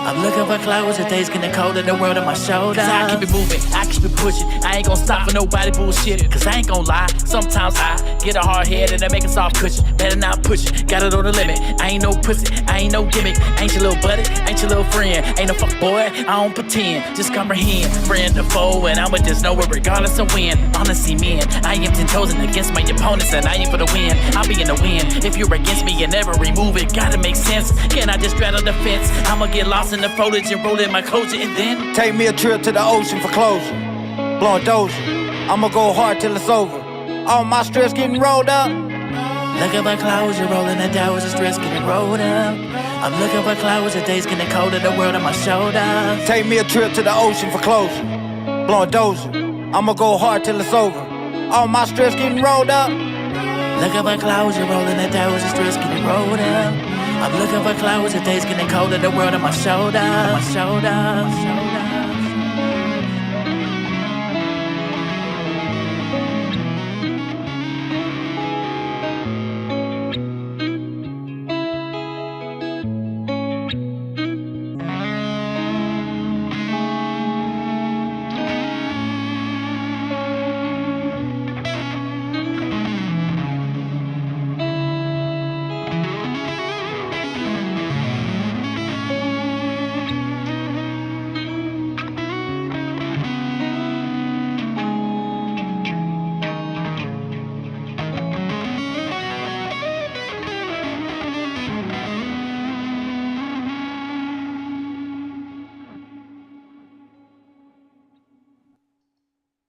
I'm looking for clouds, the days getting cold in the world on my shoulder. Cause I keep it moving, I keep it pushing. I ain't gonna stop for nobody bullshit. Cause I ain't gonna lie, sometimes I get a hard head and I make a soft cushion. Better not push it, got it on the limit. I ain't no pussy, I ain't no gimmick. Ain't your little buddy, ain't your little friend. Ain't no fuck boy, I don't pretend. Just comprehend, friend or foe, and I'ma just know it regardless of when. Honestly, man, I am 10 toes against my opponents, and I ain't for the win. I'll be in the win. If you're against me and every move, it gotta make sense. Can I just straddle the fence? I'ma get lost in the foliage and roll in my closure, and then take me a trip to the ocean for closure. Blowing doja. I'ma go hard till it's over. All my stress getting rolled up. Look at my clouds, you're rolling the down with the stress getting rolled up. I'm looking for clouds, the days getting cold in the world on my shoulder. Take me a trip to the ocean for closure. Blowing doja. I'ma go hard till it's over. All my stress getting rolled up. Look at my clouds, you're rolling the down with the stress getting rolled up. I'm looking for clouds, the days getting cold in the world on my shoulder. My shoulder, my shoulder.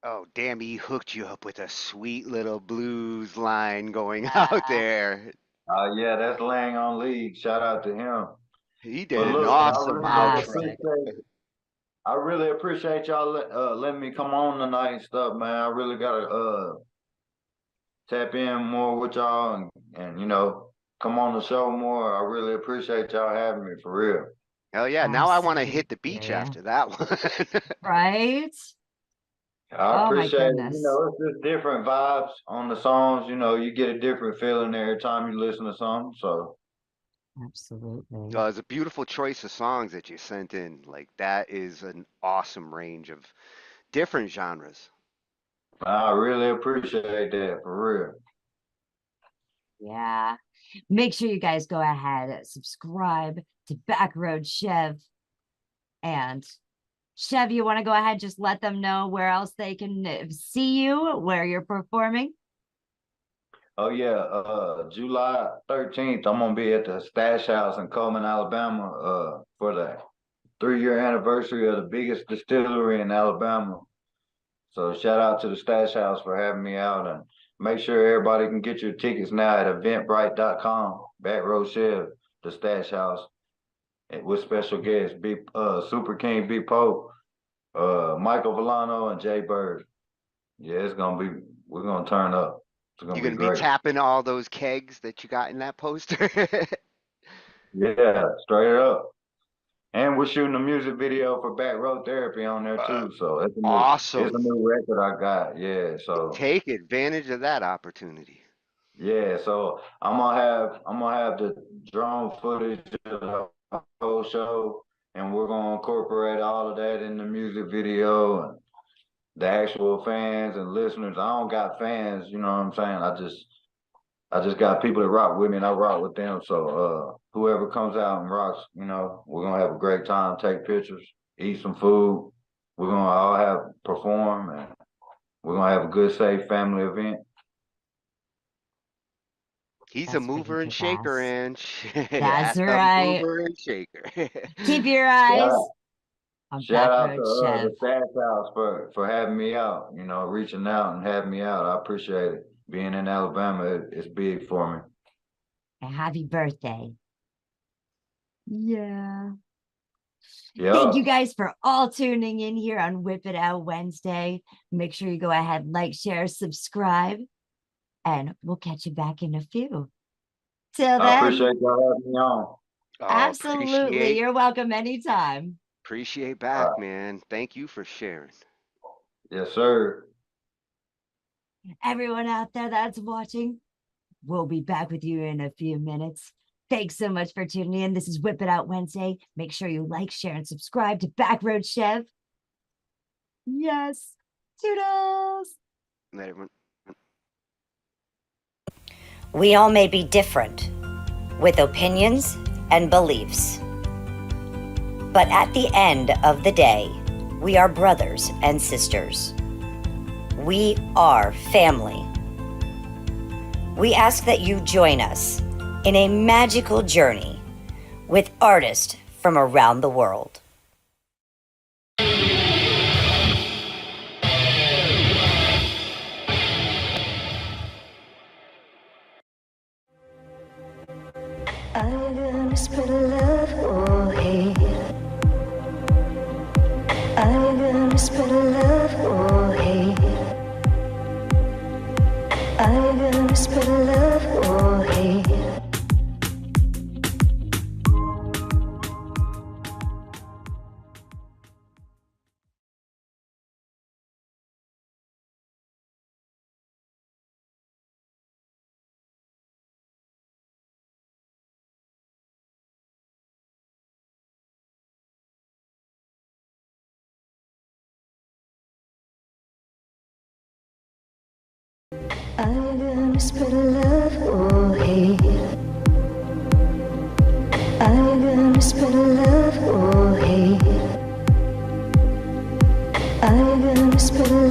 Oh, damn, he hooked you up with a sweet little blues line going out there. Yeah, that's Lang on lead. Shout out to him. He But did an look, awesome outro. I really appreciate y'all letting me come on tonight and stuff, man. I really gotta tap in more with y'all and you know, come on the show more. I really appreciate y'all having me for real. Hell yeah, now I want to hit the beach after that one. Right? I Oh my appreciate it. goodness. You know, it's just different vibes on the songs. You know, you get a different feeling every time you listen to something. So Absolutely. It's a beautiful choice of songs that you sent in. Like that is an awesome range of different genres. I really appreciate that for real. Yeah. Make sure you guys go ahead, subscribe to BackRoad Chev. And Chev, you want to go ahead, just let them know where else they can see you, where you're performing? Oh yeah, July 13th, I'm gonna be at the Stash House in Coleman, Alabama, for the 3-year anniversary of the biggest distillery in Alabama. So shout out to the Stash House for having me out, and make sure everybody can get your tickets now at eventbrite.com. BackRoad Chev, the Stash House, with special guests, Super King B Pope, Michael Villano, and Jay Bird. Yeah, we're gonna turn up. You're gonna be tapping all those kegs that you got in that poster. Yeah, straight up. And we're shooting a music video for BackRoad Therapy on there too. So it's awesome. It's a new record I got. Yeah, so take advantage of that opportunity. Yeah, so I'm gonna have the drone footage of the whole show, and we're gonna incorporate all of that in the music video and the actual fans and listeners. I don't got fans, you know what I'm saying? I just got people that rock with me and I rock with them. So whoever comes out and rocks, you know, we're gonna have a great time, take pictures, eat some food. We're gonna all perform, and we're gonna have a good, safe family event. He's a mover and shaker, and that's right. Mover and shaker. Keep your eyes on Shout out to BackRoad the Stash House for having me out, you know, reaching out and having me out. I appreciate it. Being in Alabama, it's big for me. And happy birthday. Yeah. Yeah. Thank you guys for all tuning in here on WIP It Out Wednesday. Make sure you go ahead, like, share, subscribe, and we'll catch you back in a few. Till then. I appreciate y'all having me on. Absolutely. You're welcome anytime. Appreciate back, man. Thank you for sharing. Yes, sir. Everyone out there that's watching, we'll be back with you in a few minutes. Thanks so much for tuning in. This is Whip It Out Wednesday. Make sure you like, share, and subscribe to BackRoad Chev. Yes. Toodles. Let everyone. We all may be different, with opinions and beliefs. But at the end of the day, we are brothers and sisters. We are family. We ask that you join us in a magical journey with artists from around the world. Are you gonna spread love or hate? Are you gonna spread love or hate? Are you gonna spread love or hate? Are you gonna spread love or hate? Are you gonna spread love or hate? Are you gonna spread love?